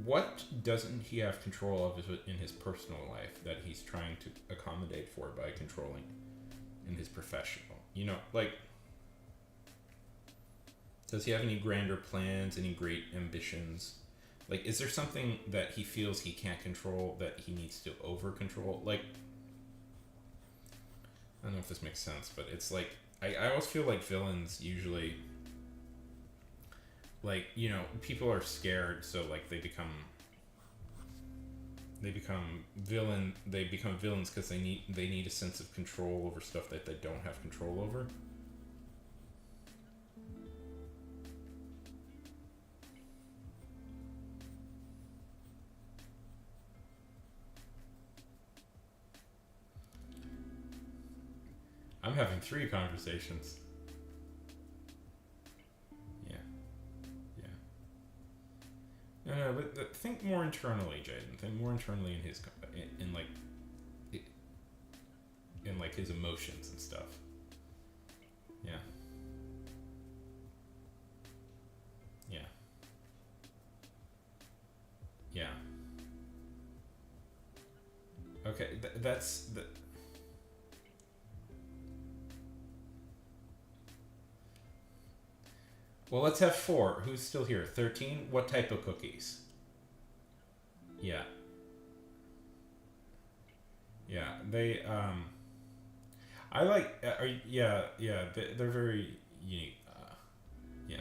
What doesn't he have control of in his personal life that he's trying to accommodate for by controlling in his professional? You know, like, does he have any grander plans, any great ambitions? Like, is there something that he feels he can't control that he needs to over-control? Like, I don't know if this makes sense, but it's like, I always feel like villains usually, like, you know, people are scared, so like they become villains because they need a sense of control over stuff that they don't have control over. I'm having 3 conversations. Yeah. Yeah. No, but think more internally, Jaden. Think more internally in his, in like, in like his emotions and stuff. Yeah. Yeah. Yeah. Okay, that's the. Well, let's have 4. Who's still here? 13. What type of cookies? Yeah. Yeah. They. I like. Yeah. Yeah. They're very unique. Yeah.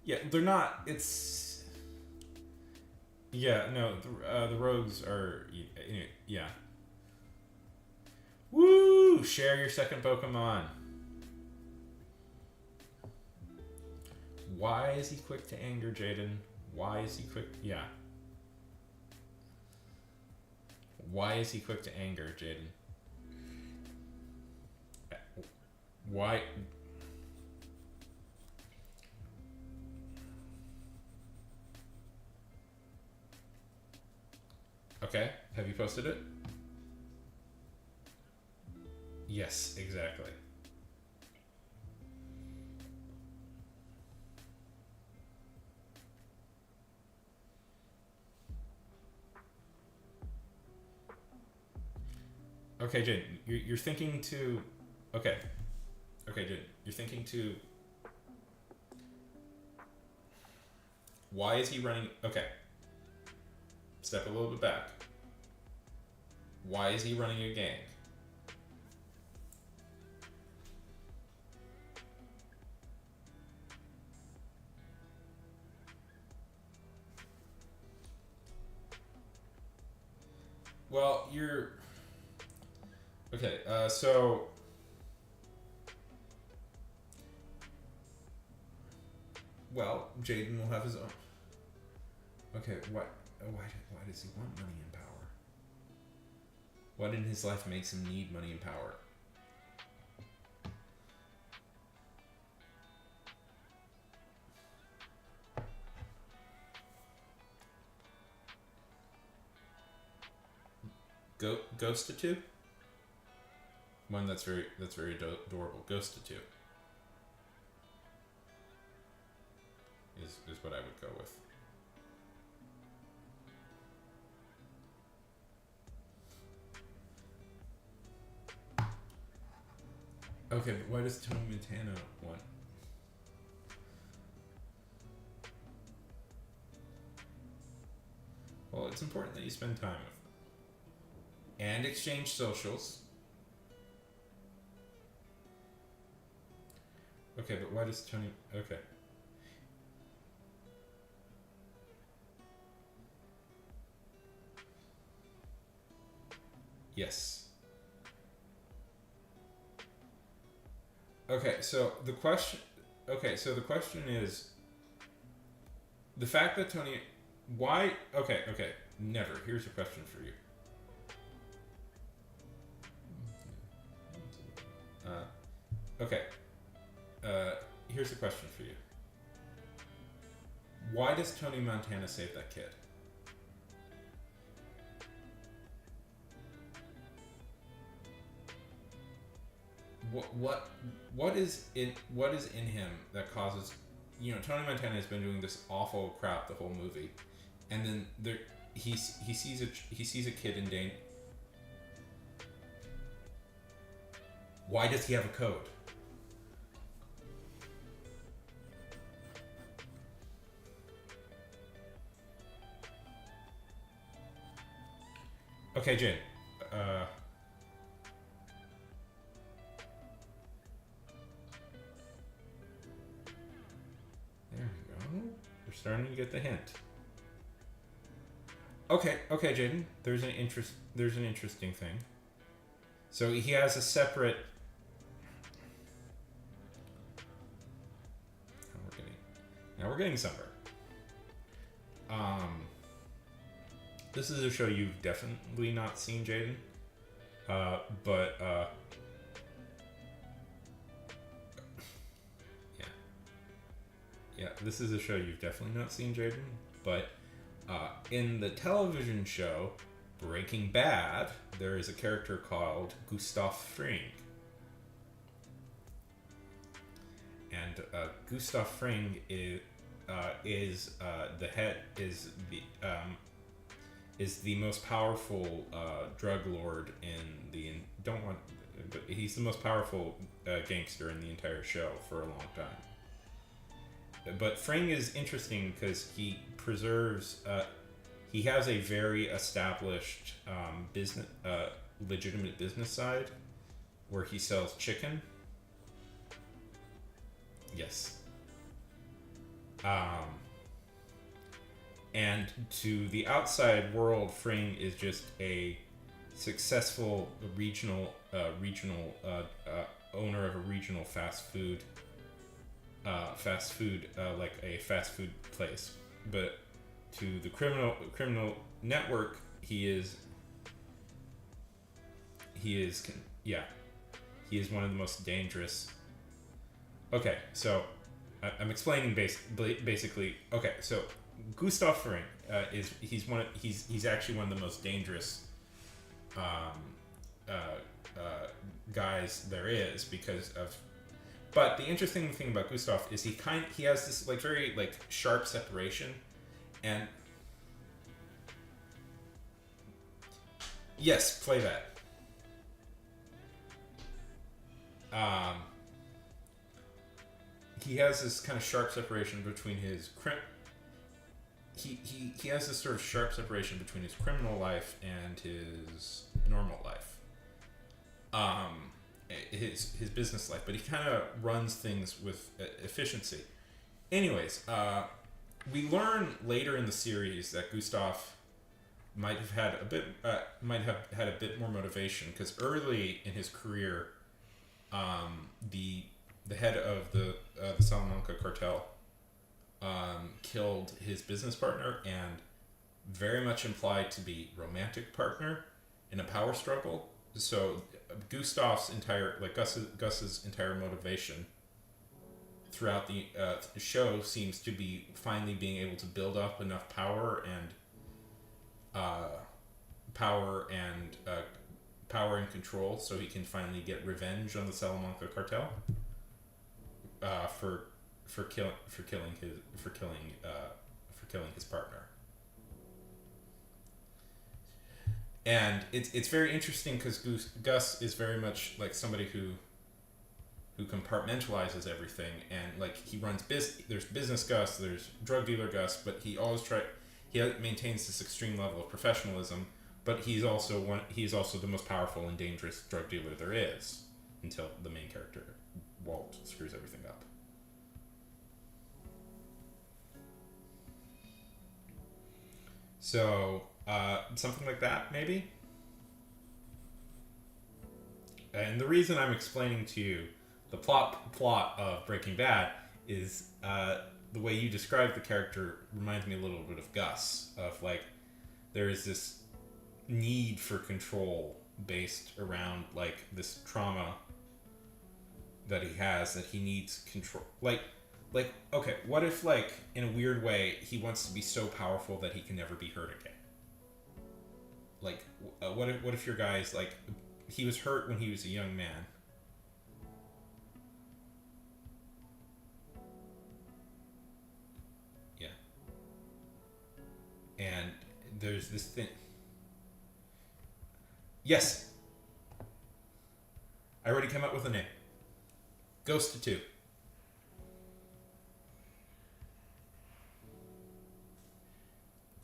Yeah. They're not. It's. Yeah. No. The rogues are. Yeah. Woo! Share your second Pokemon. Why is he quick to anger, Jaden? Why is he quick? Yeah. Why is he quick to anger, Jaden? Why? Okay. Have you posted it? Yes, exactly. Okay, Jaden, you're thinking to. Okay. Okay, Jaden, you're thinking to. Why is he running? Okay. Step a little bit back. Why is he running a gang? Well, you're. Okay, so. Well, Jaden will have his own. Okay, why does he want money and power? What in his life makes him need money and power? Ghostitude? One that's very adorable. Ghostitude is what I would go with. Okay, but why does Tony Montana want? Well, it's important that you spend time with them and exchange socials. Okay, but why does Tony? Okay. Yes. Okay, so the question. Okay, so the question is. The fact that Tony. Why? Okay. Never. Here's a question for you. Okay. Here's a question for you. Why does Tony Montana save that kid? What is in him that causes, Tony Montana has been doing this awful crap the whole movie, and then he sees a kid in danger. Why does he have a code? Okay, Jane. There we go. We're starting to get the hint. Okay, Jaden. There's an interesting thing. So he has a separate. Now we're getting somewhere. This is a show you've definitely not seen, Jaden. But this is a show you've definitely not seen, Jaden, but in the television show Breaking Bad, there is a character called Gustav Fring. And Gustav Fring is the head is the most powerful drug lord in the but he's the most powerful gangster in the entire show for a long time. But Fring is interesting because he preserves. He has a very established business, legitimate business side, where he sells chicken. Yes. And to the outside world, Fring is just a successful regional owner of a regional fast food like a fast food place. But to the criminal network, he is one of the most dangerous. Okay, so I'm explaining basically. Okay, so Gustav Fring he's actually one of the most dangerous guys there is because of. But the interesting thing about Gustav is he has this like very like sharp separation, and yes, play that. He has this kind of sharp separation between his he has this sort of sharp separation between his criminal life and his normal life. His business life, but he kind of runs things with efficiency. Anyways, we learn later in the series that Gustav might have had a bit more motivation because early in his career, the head of the Salamanca cartel killed his business partner and very much implied to be romantic partner in a power struggle. So Gus's entire motivation throughout the show seems to be finally being able to build up enough power and control so he can finally get revenge on the Salamanca cartel for killing his partner. And it's very interesting because Gus is very much like somebody who compartmentalizes everything, and like he runs there's business Gus, there's drug dealer Gus, but he maintains this extreme level of professionalism, but he's also the most powerful and dangerous drug dealer there is until the main character Walt screws everything up. So something like that, maybe. And the reason I'm explaining to you the plot of Breaking Bad is the way you describe the character reminds me a little bit of Gus. Of like, there is this need for control based around like this trauma that he has that he needs control. Like, okay, what if, like, in a weird way, he wants to be so powerful that he can never be hurt again? Like, what if your guy's, like, he was hurt when he was a young man. Yeah. And there's this thing. Yes! I already came up with a name. Ghost to 2.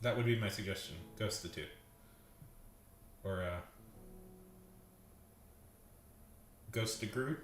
That would be my suggestion. Ghost to 2. Or, Ghost to Groot.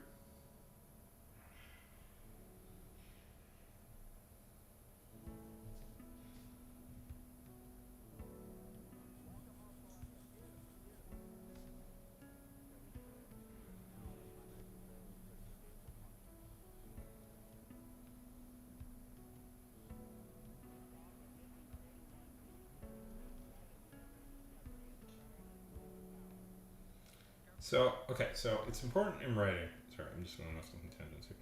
So, okay, so it's important in writing. Sorry, I'm just going off some tangents here.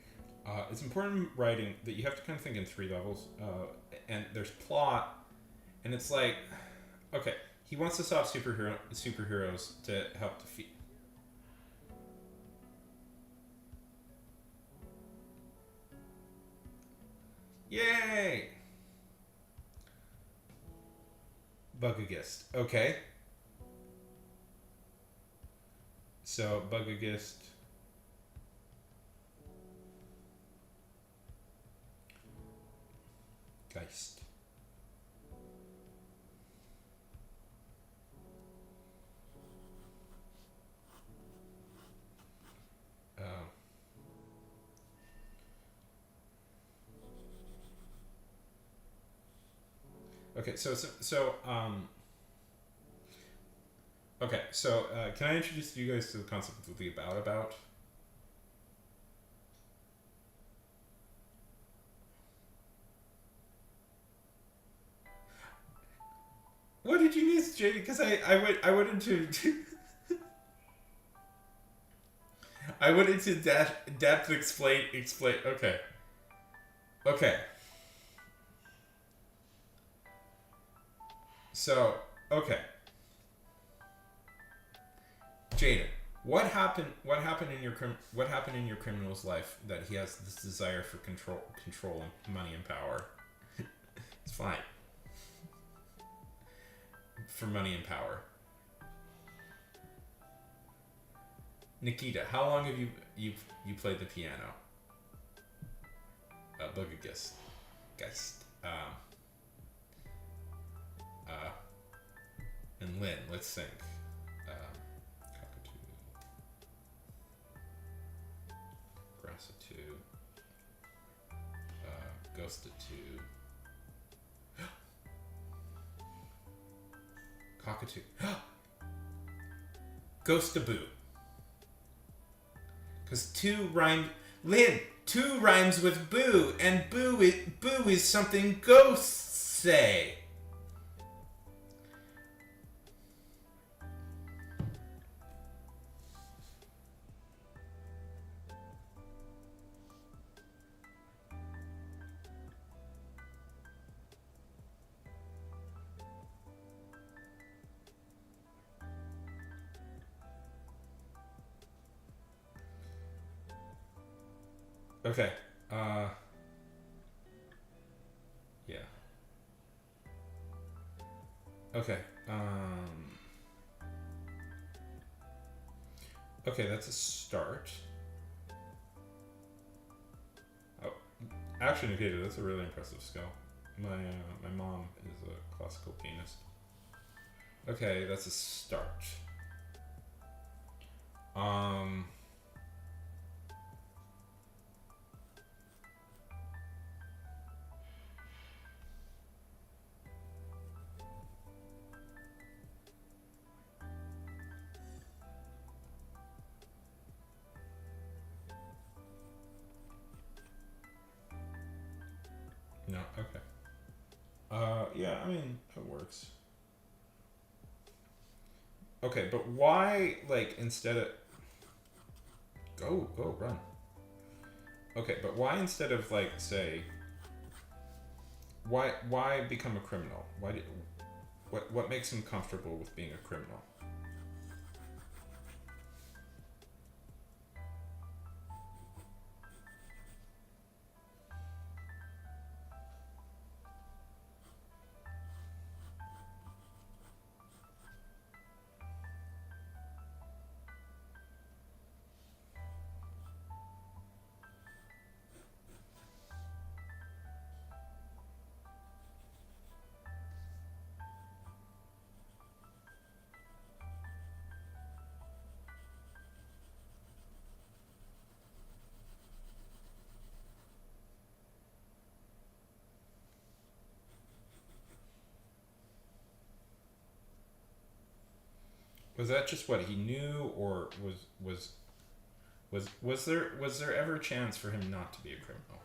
It's important in writing that you have to kind of think in three levels. And there's plot, and it's like, okay, he wants to stop superheroes to help defeat. Yay! Bugagist. Okay. So Bugagist. Geist. Okay, okay, so can I introduce you guys to the concept of the about? What did you miss, Jay? Because I went into I went into depth explain. Okay, okay. So okay, Jaden, what happened? What happened in your criminal's life that he has this desire for control, and money and power? It's fine. For money and power. Nikita, how long have you played the piano? Bugagist. Geist. And Lynn, let's think. Cockatoo. Grassatoo. Ghostatoo. Cockatoo. Ghostaboo. Because two rhymes. Lynn, two rhymes with boo, and boo is something ghosts say. Okay. Yeah. Okay. Okay, that's a start. Oh, actually, Nikita, that's a really impressive skill. My mom is a classical pianist. Okay, that's a start. No, okay. Yeah, I mean, it works. Okay, but why, like, instead of... Go, run. Okay, but why instead of, like, say... Why become a criminal? What makes him comfortable with being a criminal? Was that just what he knew, or was there ever a chance for him not to be a criminal?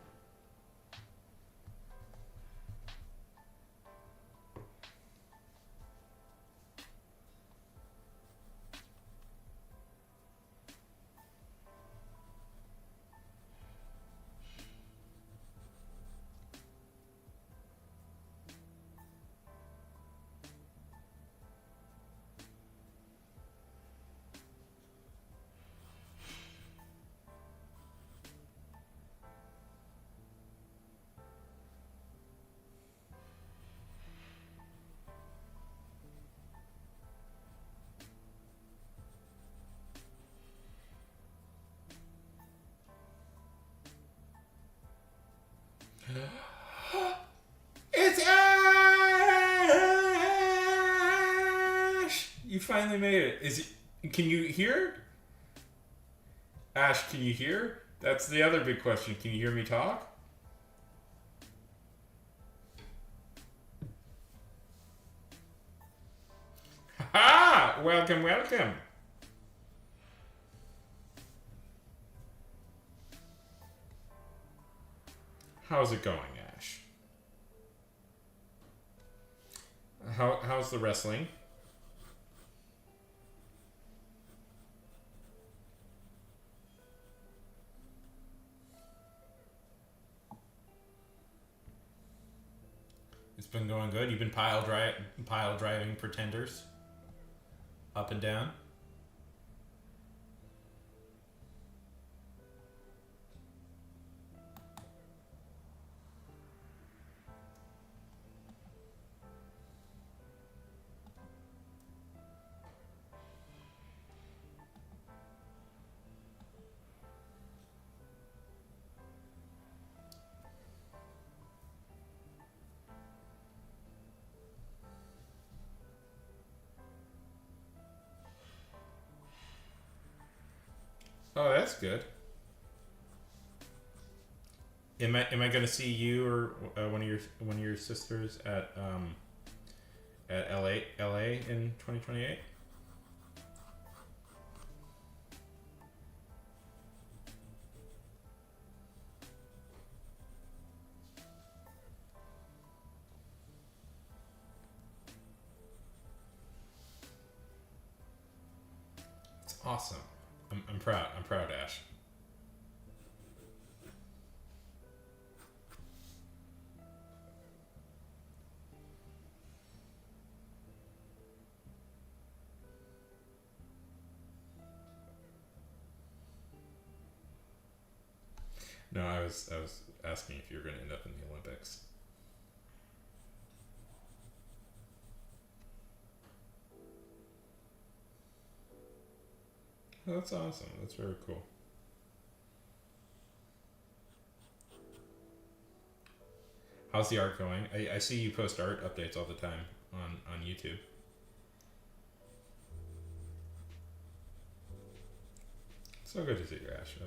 You finally made it. Is it? Can you hear? Ash, can you hear? That's the other big question. Can you hear me talk? Ha! Welcome, welcome. How's it going, Ash? How's the wrestling? It's been going good. You've been pile driving pretenders up and down. Oh, that's good. Am I going to see you or one of your sisters at LA in 2028? It's awesome. I'm proud. I'm proud, Ash. No, I was asking if you were going to end up in the Olympics. Oh, that's awesome. That's very cool. How's the art going? I see you post art updates all the time on YouTube. So good to see you, Ash. I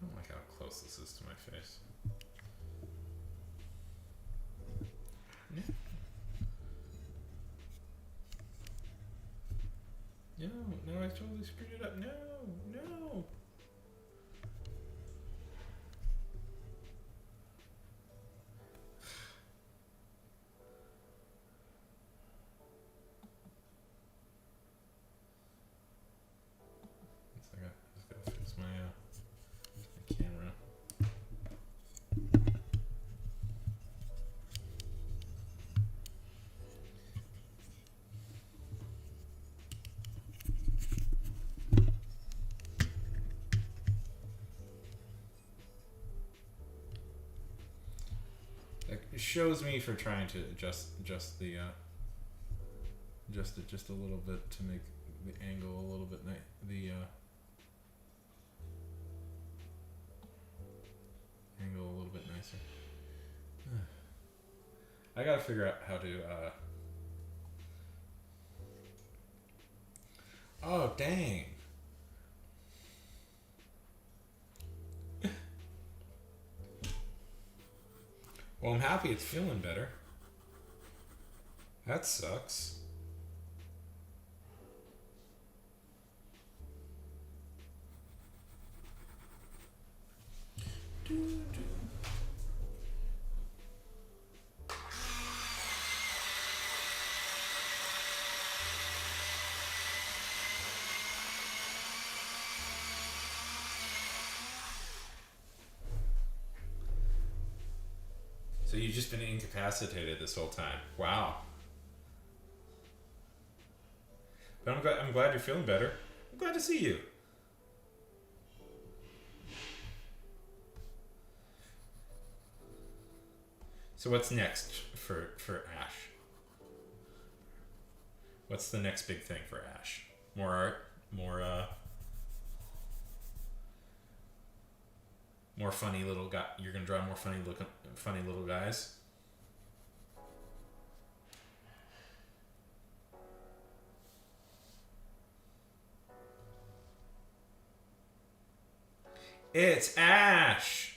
don't like how close this is to my face. No, I totally screwed it up. No. I just gotta fix my camera. It shows me for trying to adjust the just a little bit to make the angle a little bit angle a little bit nicer. I gotta figure out how to oh dang. Well, I'm happy it's feeling better. That sucks. So you've just been incapacitated this whole time. Wow. But I'm glad you're feeling better. I'm glad to see you. So what's next for Ash? What's the next big thing for Ash? More art, more more funny little guy. You're gonna draw more funny little guys. It's Ash.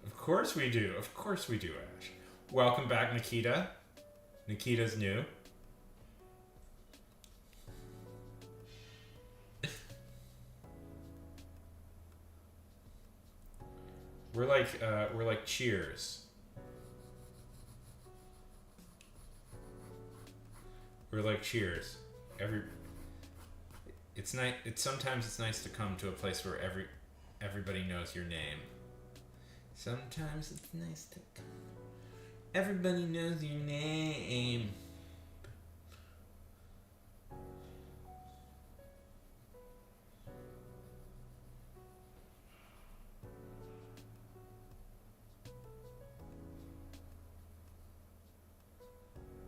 Of course we do. Of course we do, Ash. Welcome back, Nikita. Nikita's new. We're like Cheers. We're like Cheers. It's nice. Sometimes it's nice to come to a place where everybody knows your name. Sometimes it's nice to come. Everybody knows your name.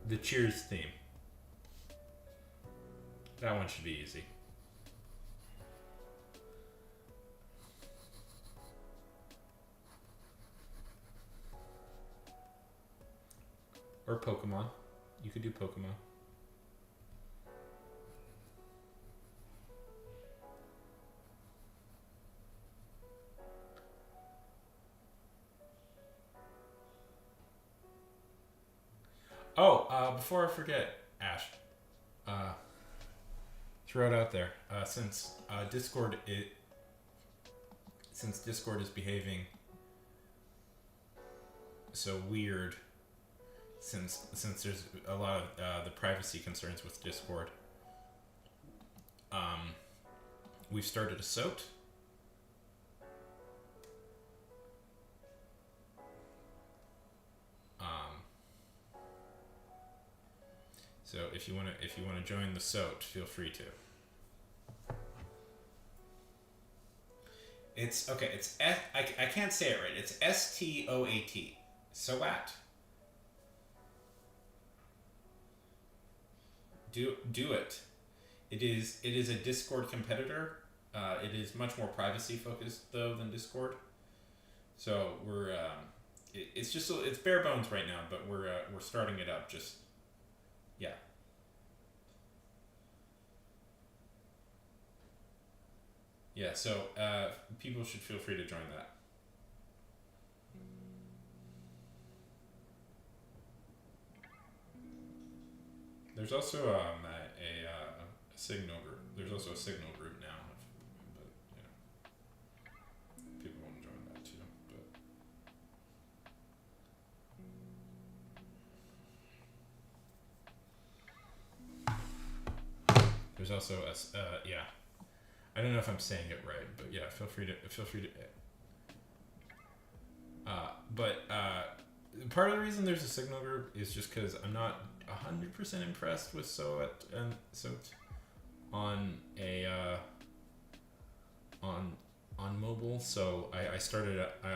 The Cheers theme. That one should be easy. Or Pokemon. You could do Pokemon. Oh, before I forget, Ash, throw it out there. Since Discord is behaving so weird, since there's a lot of the privacy concerns with Discord, we've started a SOT. So if you wanna join the SOT, feel free to. It's okay. It's I can't say it right. It's STOAT. SOAT. Do it. It is a Discord competitor. It is much more privacy focused though than Discord. So we're it's bare bones right now, but we're starting it up. Just yeah. Yeah, so people should feel free to join that. There's also a signal group. There's also a signal group now, but you know, people want to join that too. But there's also a yeah. I don't know if I'm saying it right, but yeah, feel free to. Part of the reason there's a signal group is just because I'm not 100% impressed with SOAT and SOAT on a on mobile. So I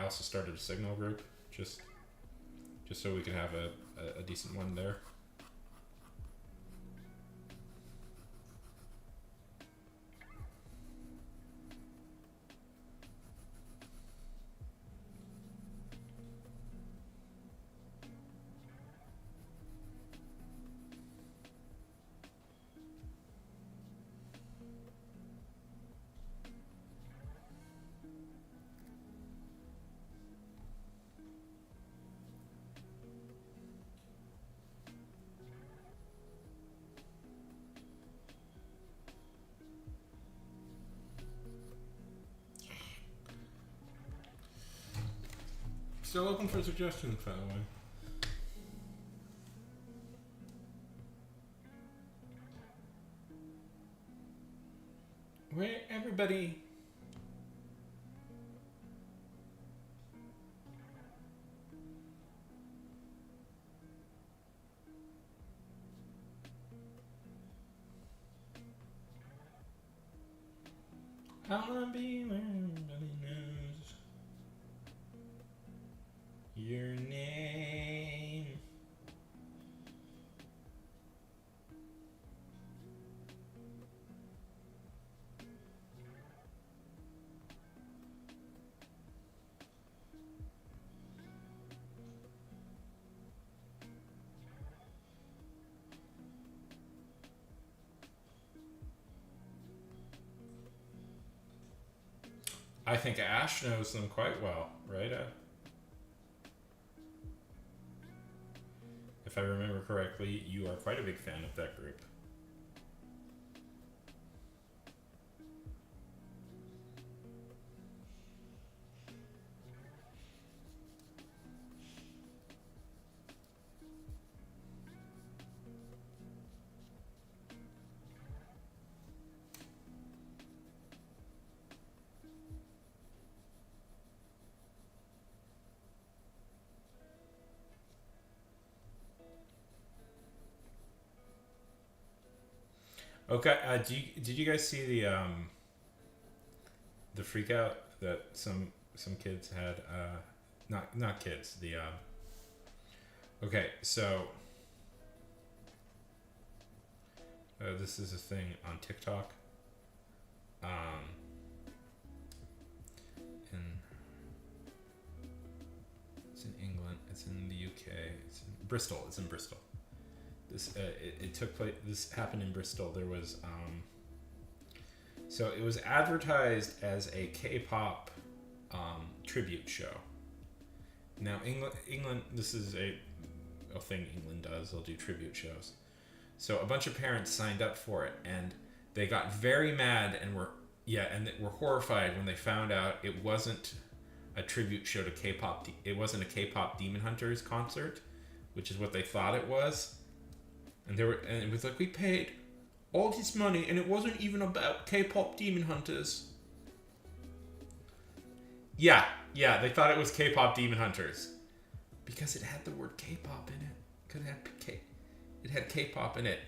also started a signal group just so we can have a decent one there. Still open for suggestions, by the way. Where everybody. I wanna be where everybody knows your name. I think Ash knows them quite well, right? If I remember correctly, you are quite a big fan of that group. Okay, did you guys see the freak out that some kids had? Not kids. The okay, so this is a thing on TikTok. In It's in England. It's in the UK. It's in Bristol. It's in Bristol. This it took place. This happened in Bristol. There was so it was advertised as a K-pop tribute show. Now England. This is a thing England does. They'll do tribute shows. So a bunch of parents signed up for it, and they got very mad and were horrified when they found out it wasn't a tribute show to K-pop. It wasn't a K-pop Demon Hunters concert, which is what they thought it was. And it was like, we paid all this money and it wasn't even about K-pop Demon Hunters. Yeah, they thought it was K-pop Demon Hunters because it had the word K-pop in it. Because it had K-pop in it.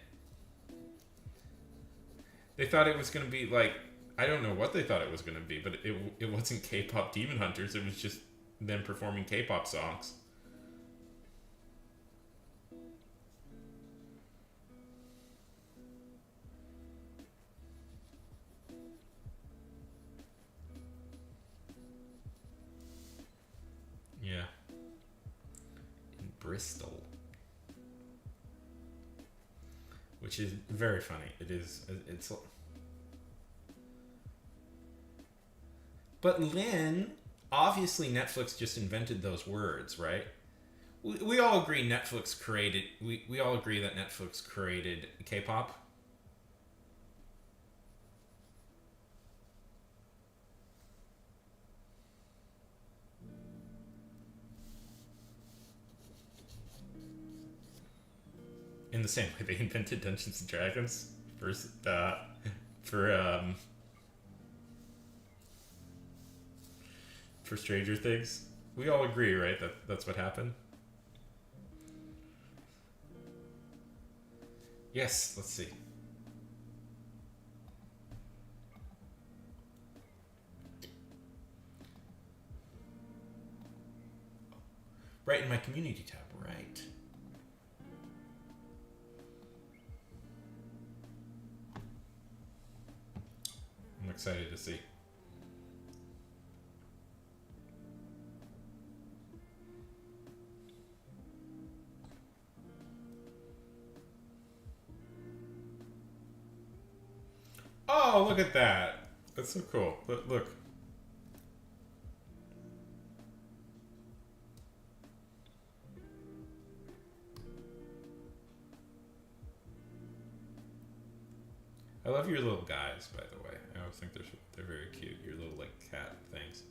They thought it was going to be like, I don't know what they thought it was going to be, but it wasn't K-pop Demon Hunters. It was just them performing K-pop songs. Yeah. In Bristol. Which is very funny. It's But Lynn, obviously Netflix just invented those words, right? We all agree Netflix created we all agree that Netflix created K-pop. In the same way they invented Dungeons and Dragons for Stranger Things. We all agree, right? That's what happened. Yes, let's see. Right in my community tab, right. I'm excited to see. Oh, look at that. That's so cool. Look. I love your little guys, by the way. I always think they're very cute. Your little like cat things.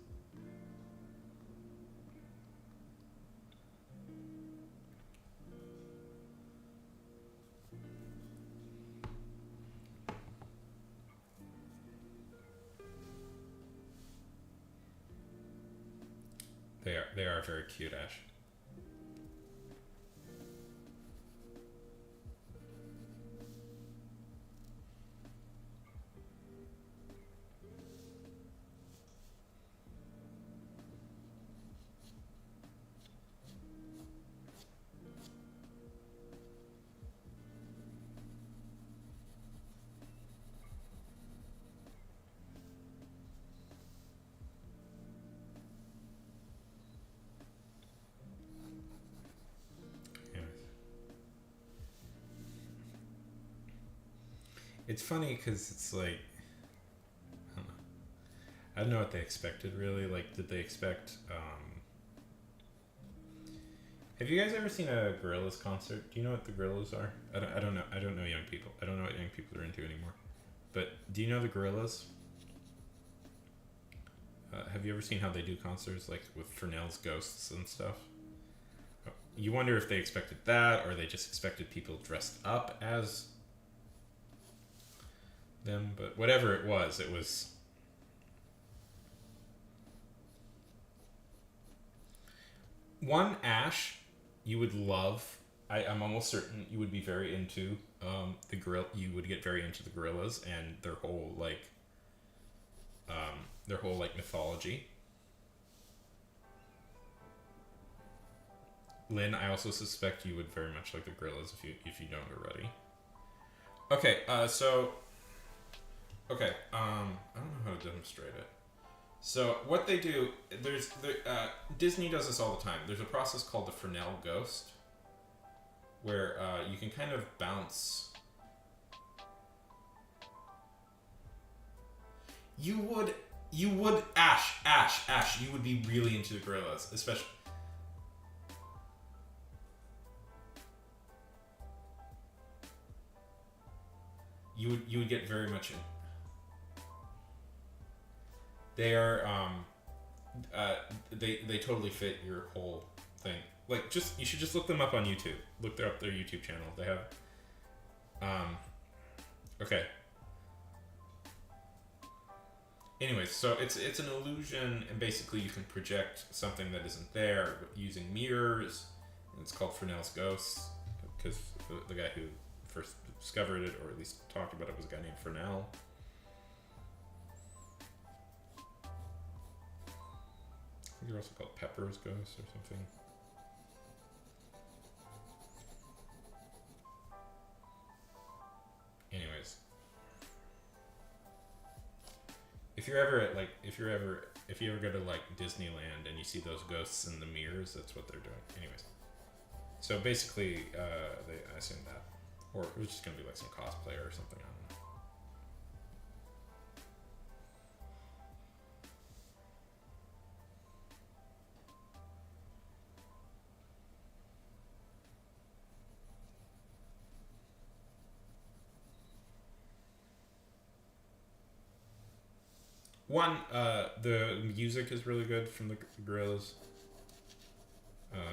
they are very cute, Ash. It's funny because it's like, I don't know. I don't know what they expected really. Like, did they expect? Have you guys ever seen a Gorillaz concert? Do you know what the Gorillaz are? I don't know. I don't know young people. I don't know what young people are into anymore. But do you know the Gorillaz? Have you ever seen how they do concerts, like with Fresnel's Ghosts and stuff? You wonder if they expected that, or they just expected people dressed up as them. But whatever it was one. Ash, you would love. I'm almost certain you would be very into the gorilla. You would get very into the Gorillas and their whole mythology. Lynn, I also suspect you would very much like the Gorillas if you don't already. Okay, okay, I don't know how to demonstrate it. So what they do, Disney does this all the time. There's a process called the Fresnel Ghost, where you can kind of bounce. You would, Ash, you would be really into the Gorillas, especially. You would get very much in. They are they totally fit your whole thing. Like, just you should just look them up on YouTube. Look up their YouTube channel. They have okay. Anyways, so it's an illusion, and basically you can project something that isn't there using mirrors. And it's called Fresnel's Ghosts because the guy who first discovered it, or at least talked about it, was a guy named Fresnel. I think they're also called Pepper's Ghosts or something. Anyways, if you ever go to like Disneyland and you see those ghosts in the mirrors, that's what they're doing. Anyways, so basically, I assume that, or it was just gonna be like some cosplayer or something. I don't know. One, the music is really good from the Gorillaz.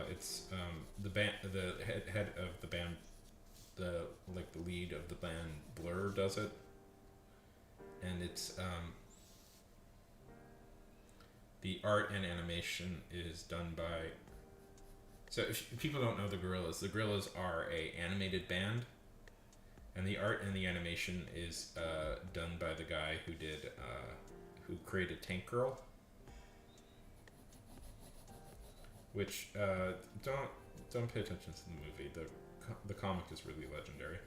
It's the band, the head of the band, the lead of the band Blur does it, and it's the art and animation is done by. So if people don't know the Gorillaz are a animated band, and the art and the animation is done by the guy who did. Who created Tank Girl, which don't pay attention to the movie. The comic is really legendary.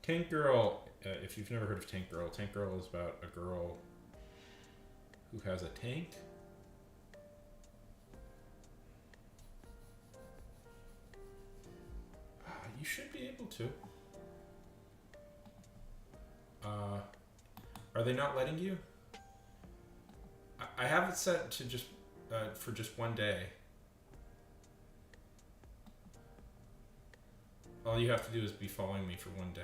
Tank Girl. If you've never heard of Tank Girl is about a girl who has a tank. You should be able to. Are they not letting you? I have it set to just for just one day. All you have to do is be following me for one day.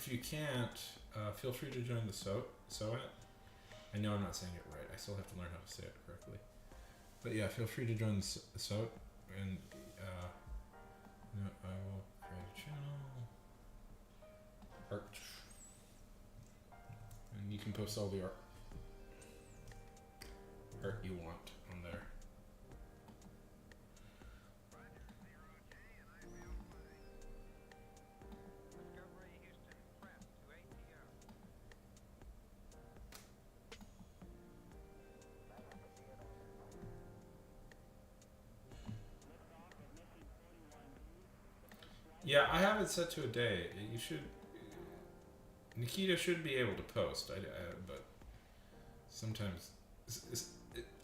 if you can't, feel free to join the SOAT. I know I'm not saying it right. I still have to learn how to say it correctly. But yeah, feel free to join the SOAT, and I will create a channel. Art. And you can post all the art you want on there. Yeah, I have it set to a day. You should. Nikita should be able to post. But sometimes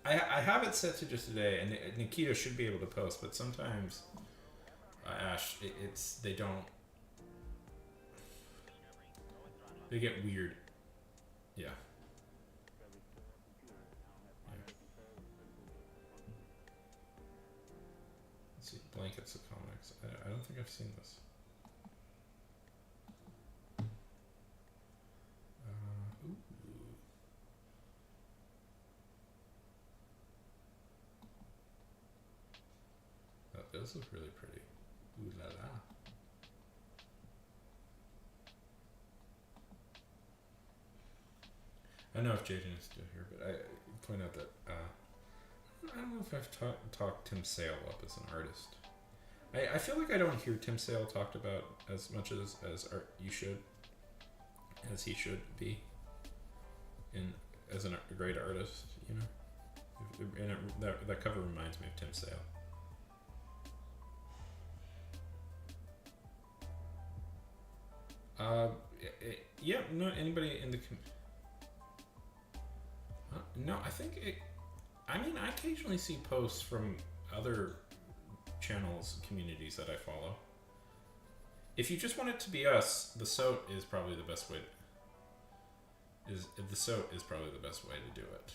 I have it set to just a day, and Nikita should be able to post. But sometimes, Ash, they don't. They get weird. Yeah. Let's see, blankets of comics. I don't think I've seen this. Ooh. That does look really pretty. Ooh la la. I don't know if Jaden is still here, but I point out that I don't know if I've talked Tim Sale up as an artist. I feel like I don't hear Tim Sale talked about as much as art he should be as a great artist, you know. And that cover reminds me of Tim Sale. Yeah, no, anybody in the no, I think I mean, I occasionally see posts from other channels, communities that I follow. If you just want it to be us, the SOAT is probably the best way. The SOAT is probably the best way to do it.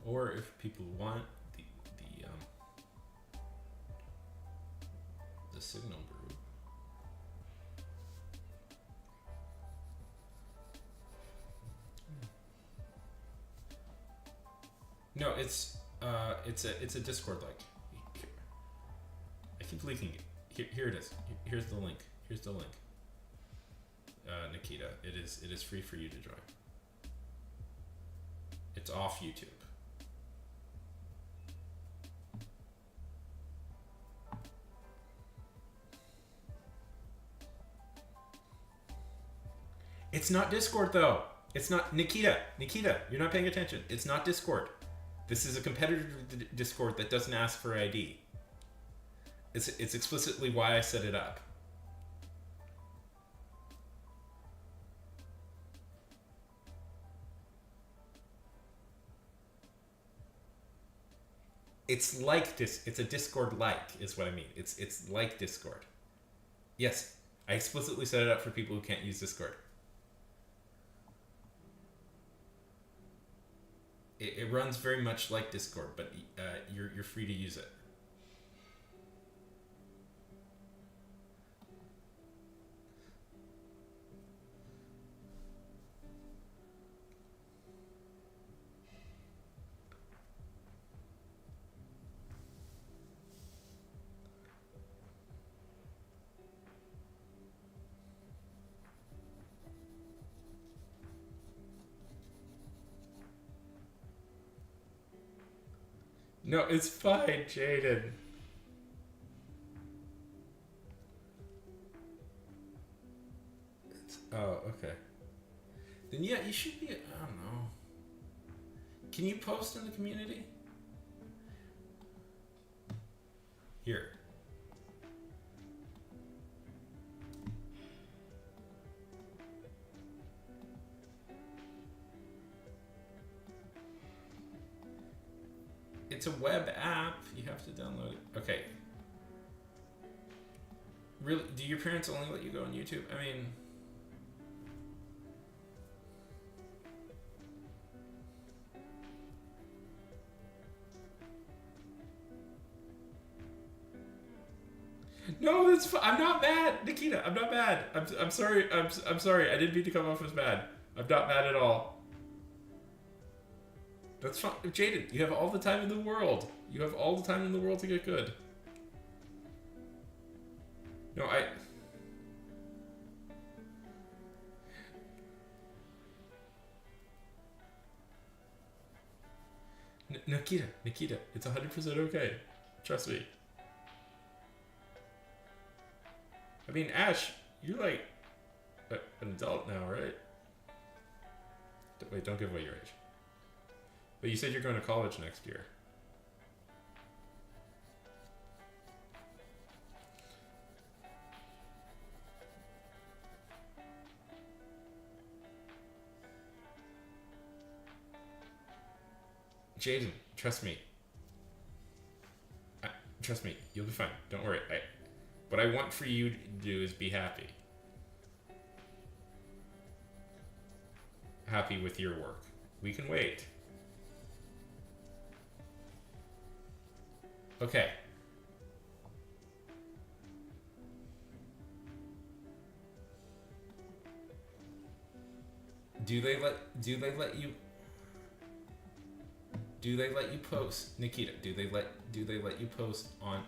Or if people want the signal group. No, it's a Discord like. I keep leaking it. Here it is. Here's the link. Nikita, it is free for you to join. It's off YouTube. It's not Discord though. It's not Nikita, you're not paying attention. It's not Discord. This is a competitor Discord that doesn't ask for ID. It's explicitly why I set it up. It's like it's a Discord like is what I mean. It's like Discord. Yes, I explicitly set it up for people who can't use Discord. It runs very much like Discord, but you're free to use it. No, it's fine, Jaden. Oh, okay. Then yeah, you should be. I don't know. Can you post in the community? Here. It's a web app. You have to download it. Okay. Really? Do your parents only let you go on YouTube? I mean... No, that's I'm not mad, Nikita. I'm not mad. I'm sorry. I'm sorry. I didn't mean to come off as mad. I'm not mad at all. That's fine, Jaden. You have all the time in the world. You have all the time in the world to get good. No, Nikita, it's 100% okay. Trust me. I mean, Ash, you're like an adult now, right? Wait, don't give away your age. But you said you're going to college next year. Jaden, trust me. Trust me, you'll be fine. Don't worry. What I want for you to do is be happy. Happy with your work. We can wait. Okay. Do they let you post, Nikita? Do they let you post on?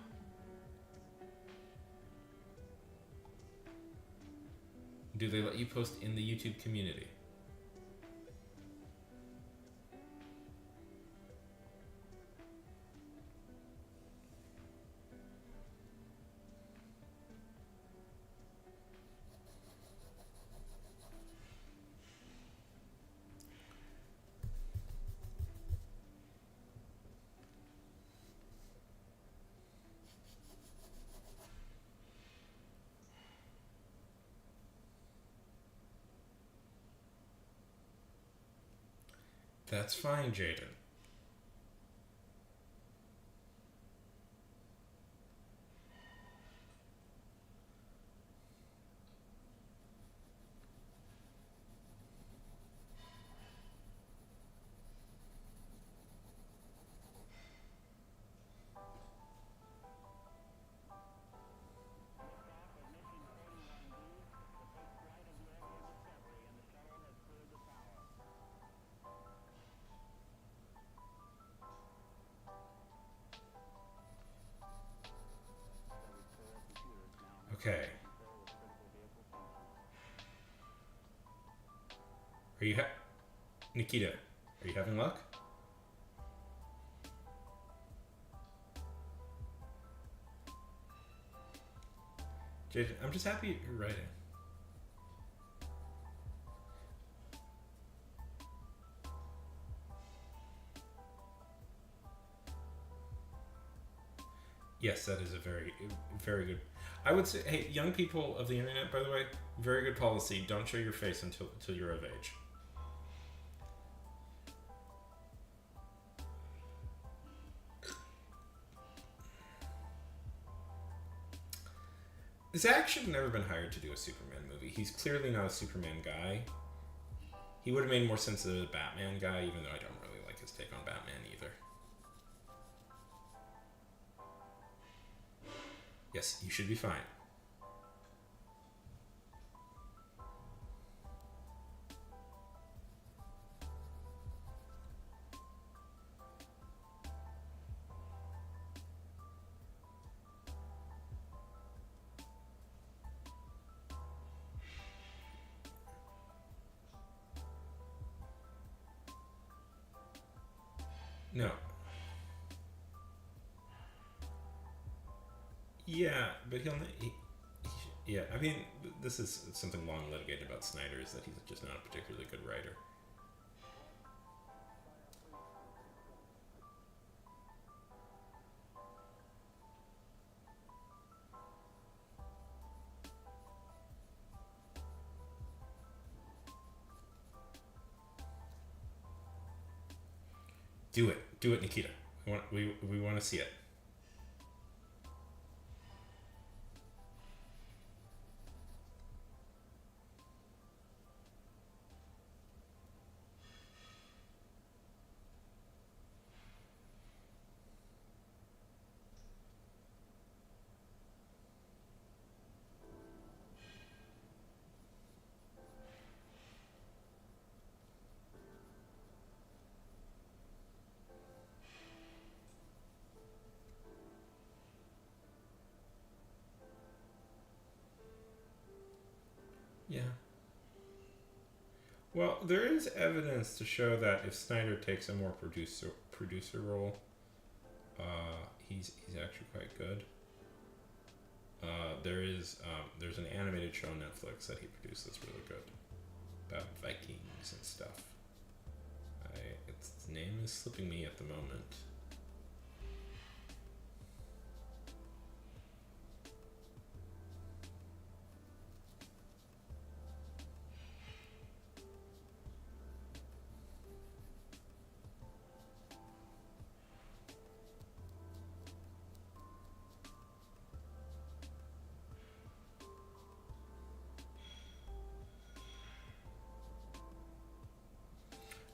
Do they let you post in the YouTube community? That's fine, Jaden. Okay. Are you Nikita, are you having luck? Jaden, I'm just happy you're writing. Yes, that is a very, very good. I would say, hey, young people of the internet, by the way, very good policy. Don't show your face until you're of age. Zach should have never been hired to do a Superman movie. He's clearly not a Superman guy. He would have made more sense as a Batman guy, even though I don't really like his take on Batman either. Yes, you should be fine. No. Yeah, but yeah, I mean, this is something long litigated about Snyder, is that he's just not a particularly good writer. Do it, Nikita. We want to see it. Well, there is evidence to show that if Snyder takes a more producer role, he's actually quite good. There's an animated show on Netflix that he produced that's really good about Vikings and stuff. Its name is slipping me at the moment.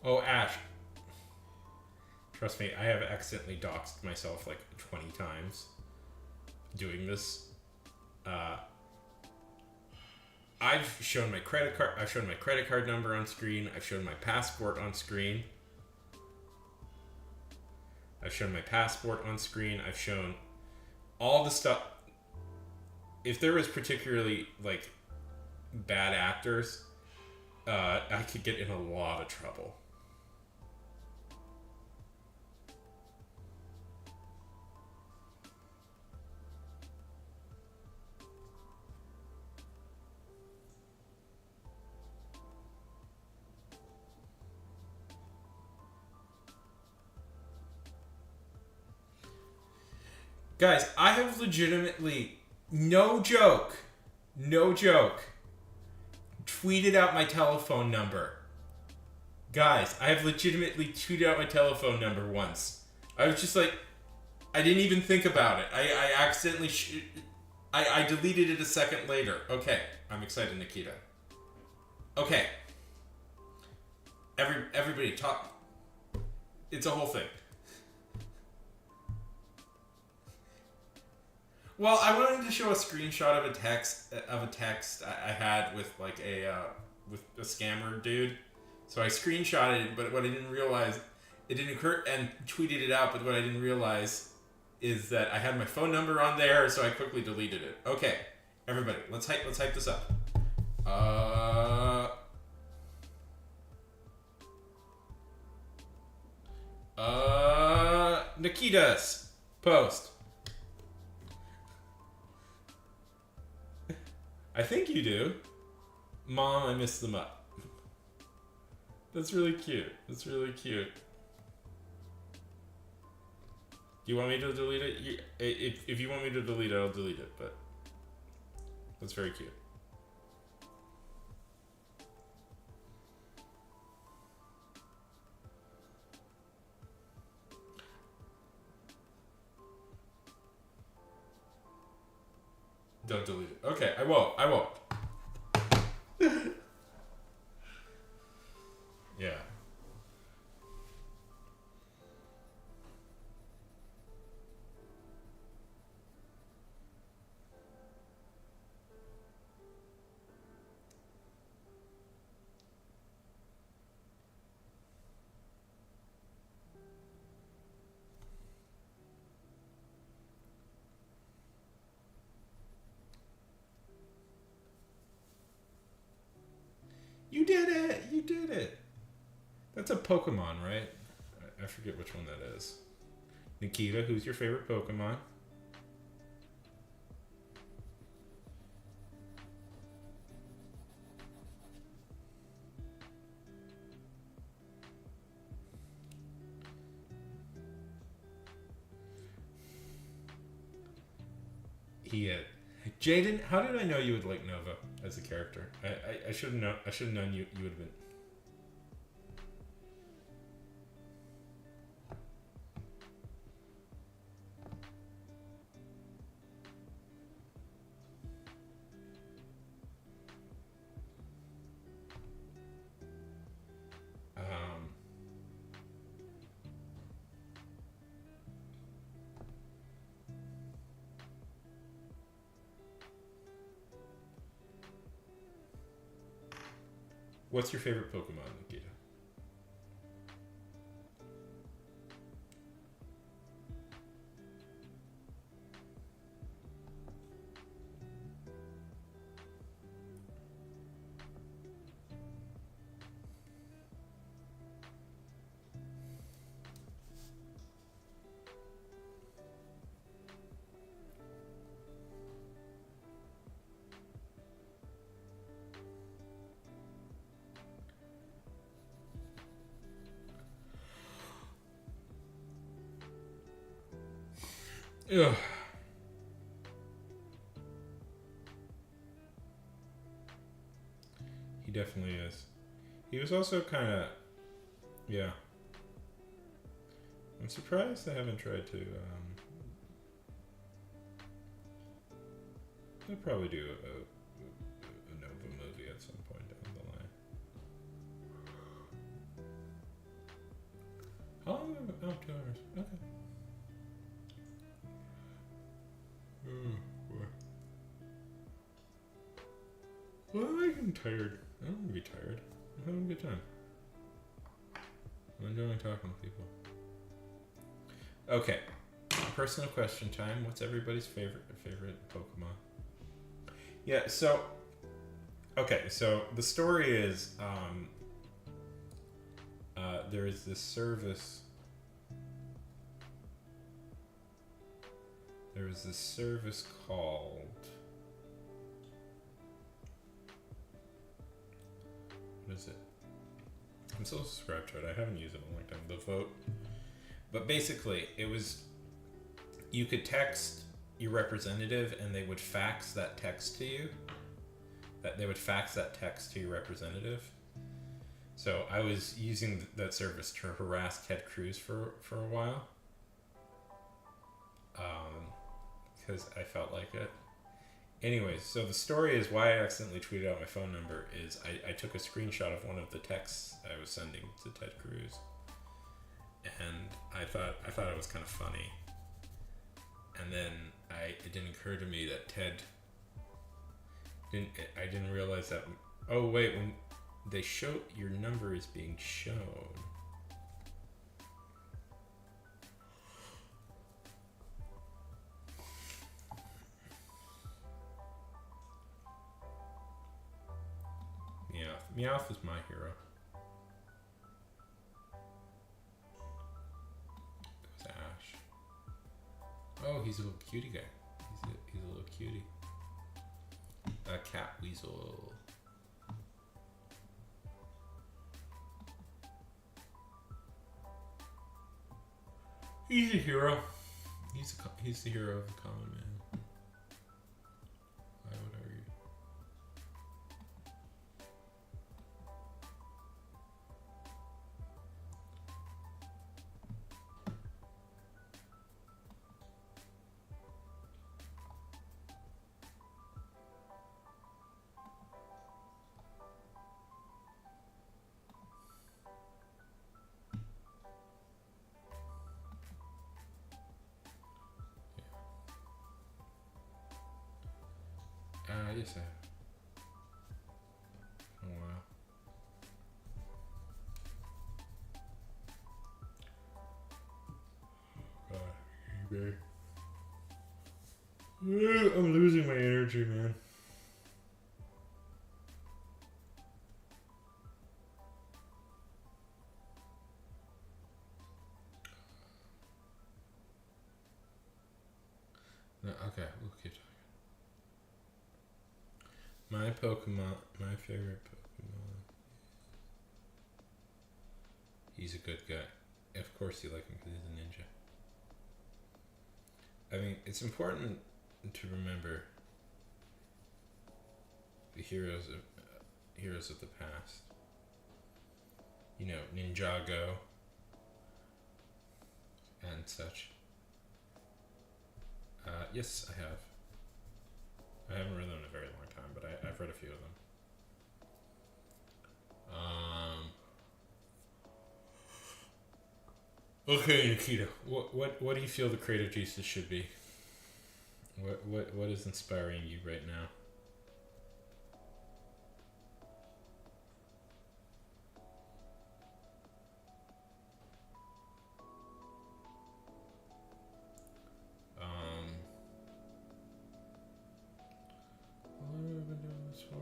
Oh, Ash, trust me, I have accidentally doxed myself like 20 times doing this. I've shown my credit card. I've shown my credit card number on screen. I've shown my passport on screen. I've shown my passport on screen. I've shown all the stuff. If there was particularly like bad actors, I could get in a lot of trouble. Guys, I have legitimately, no joke, tweeted out my telephone number. Guys, I have legitimately tweeted out my telephone number once. I was just like, I didn't even think about it. I accidentally, I deleted it a second later. Okay, I'm excited, Nikita. Okay. Everybody talk. It's a whole thing. Well, I wanted to show a screenshot of a text I had with like with a scammer dude. So I screenshotted it, but what I didn't realize, it didn't occur, and tweeted it out. But what I didn't realize is that I had my phone number on there, so I quickly deleted it. Okay, everybody, let's hype this up. Nikita's post. I think you do. Mom, I missed them up. That's really cute. That's really cute. Do you want me to delete it? If you want me to delete it, I'll delete it, but that's very cute. Don't delete it. Okay, I won't. Yeah. You did it! You did it! That's a Pokemon, right? I forget which one that is. Nikita, who's your favorite Pokemon? Jaden, how did I know you would like Nova as a character? I should have known. I should have known you would have been. What's your favorite Pokemon, Nikita? Ugh. He definitely is. He was also kind of, yeah. I'm surprised I haven't tried to. I'll probably do a Nova movie at some point down the line. How long? Oh, 2 hours. Okay. Well, I'm tired. I don't want to be tired. I'm having a good time. I'm enjoying talking to people. Okay. Personal question time. What's everybody's favorite Pokemon? Yeah, so okay, so the story is there is this service. There was this service called what is it? I'm still subscribed to it. I haven't used it in a long time. The Vote. But basically, it was you could text your representative and they would fax that text to you. That they would fax that text to your representative. So I was using that service to harass Ted Cruz for a while. Because I felt like it. Anyways, so the story is why I accidentally tweeted out my phone number is I took a screenshot of one of the texts I was sending to Ted Cruz. And I thought it was kind of funny. And then it didn't occur to me that Ted I didn't realize that. Oh wait, when they show your number is being shown. Meowth is my hero. It was Ash. Oh, he's a little cutie guy. He's a little cutie. A cat weasel. He's a hero. He's the hero of the common man. I would argue. Yes, I have. Oh, wow. God, eBay. I'm losing my energy, man. No, okay, we'll keep talking. My favorite Pokemon. He's a good guy. Of course you like him because he's a ninja. I mean, it's important to remember the heroes of the past. You know, Ninjago and such. Yes, I have. I haven't read them in a very long time, but I've read a few of them. Okay, Nikita, what do you feel the creative juices should be? What is inspiring you right now? What have I been doing this for?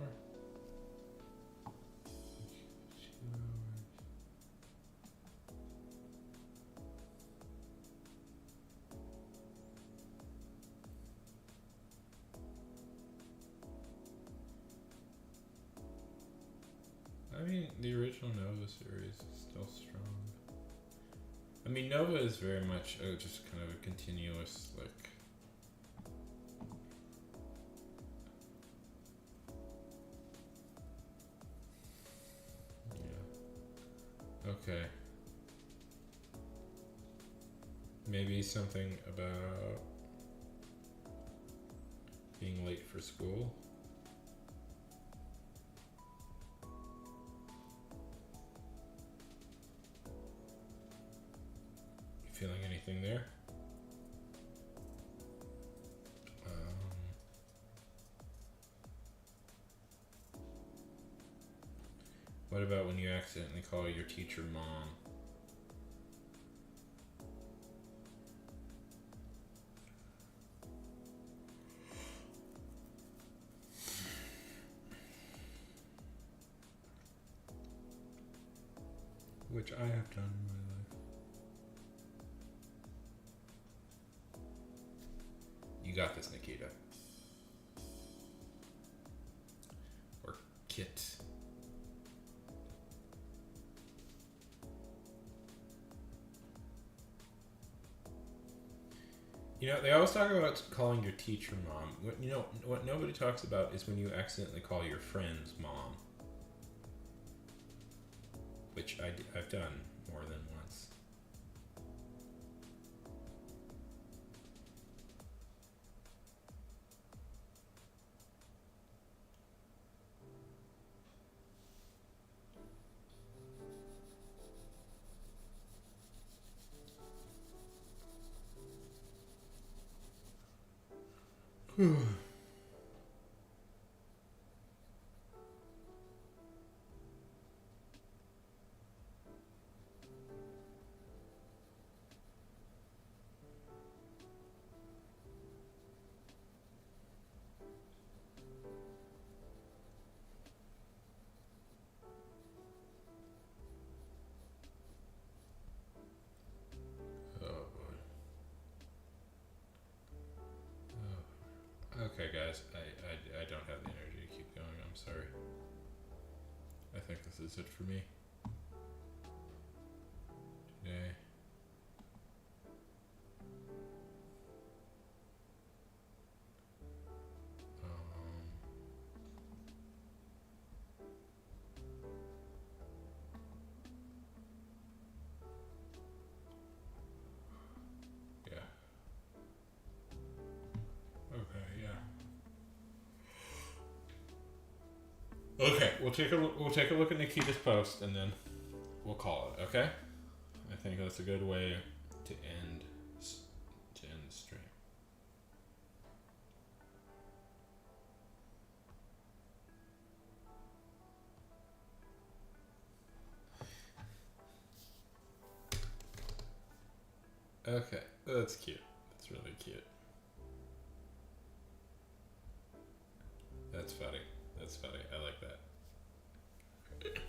I mean, the original Nova series is still strong. I mean, Nova is very much just kind of a continuous, like, Okay. Maybe something about being late for school. You feeling anything there? What about when you accidentally call your teacher mom? Which I have done in my life. You got this, Nikita. Or Kit. You know, they always talk about calling your teacher mom. What nobody talks about is when you accidentally call your friend's mom. Which I've done more than once. Oh boy. Oh. Okay, guys, I don't have the energy to keep going. I'm sorry. I think this is it for me today. Yeah. Okay. Yeah. Okay, we'll take a look at Nikita's post and then we'll call it. Okay. I think that's a good way to end the stream. Okay, that's cute. That's really cute. That's funny. That's funny. I like that. Okay.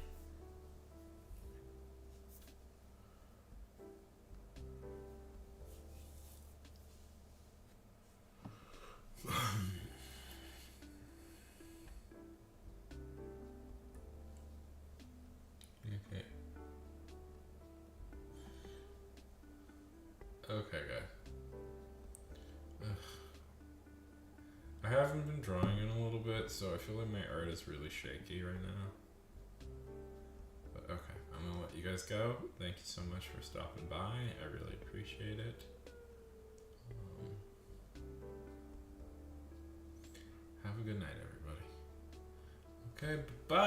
Okay, guys. I haven't been drawing in a little bit, so I feel like my art is really shaky right now. But okay, I'm gonna let you guys go. Thank you so much for stopping by. I really appreciate it. Have a good night, everybody. Okay, bye.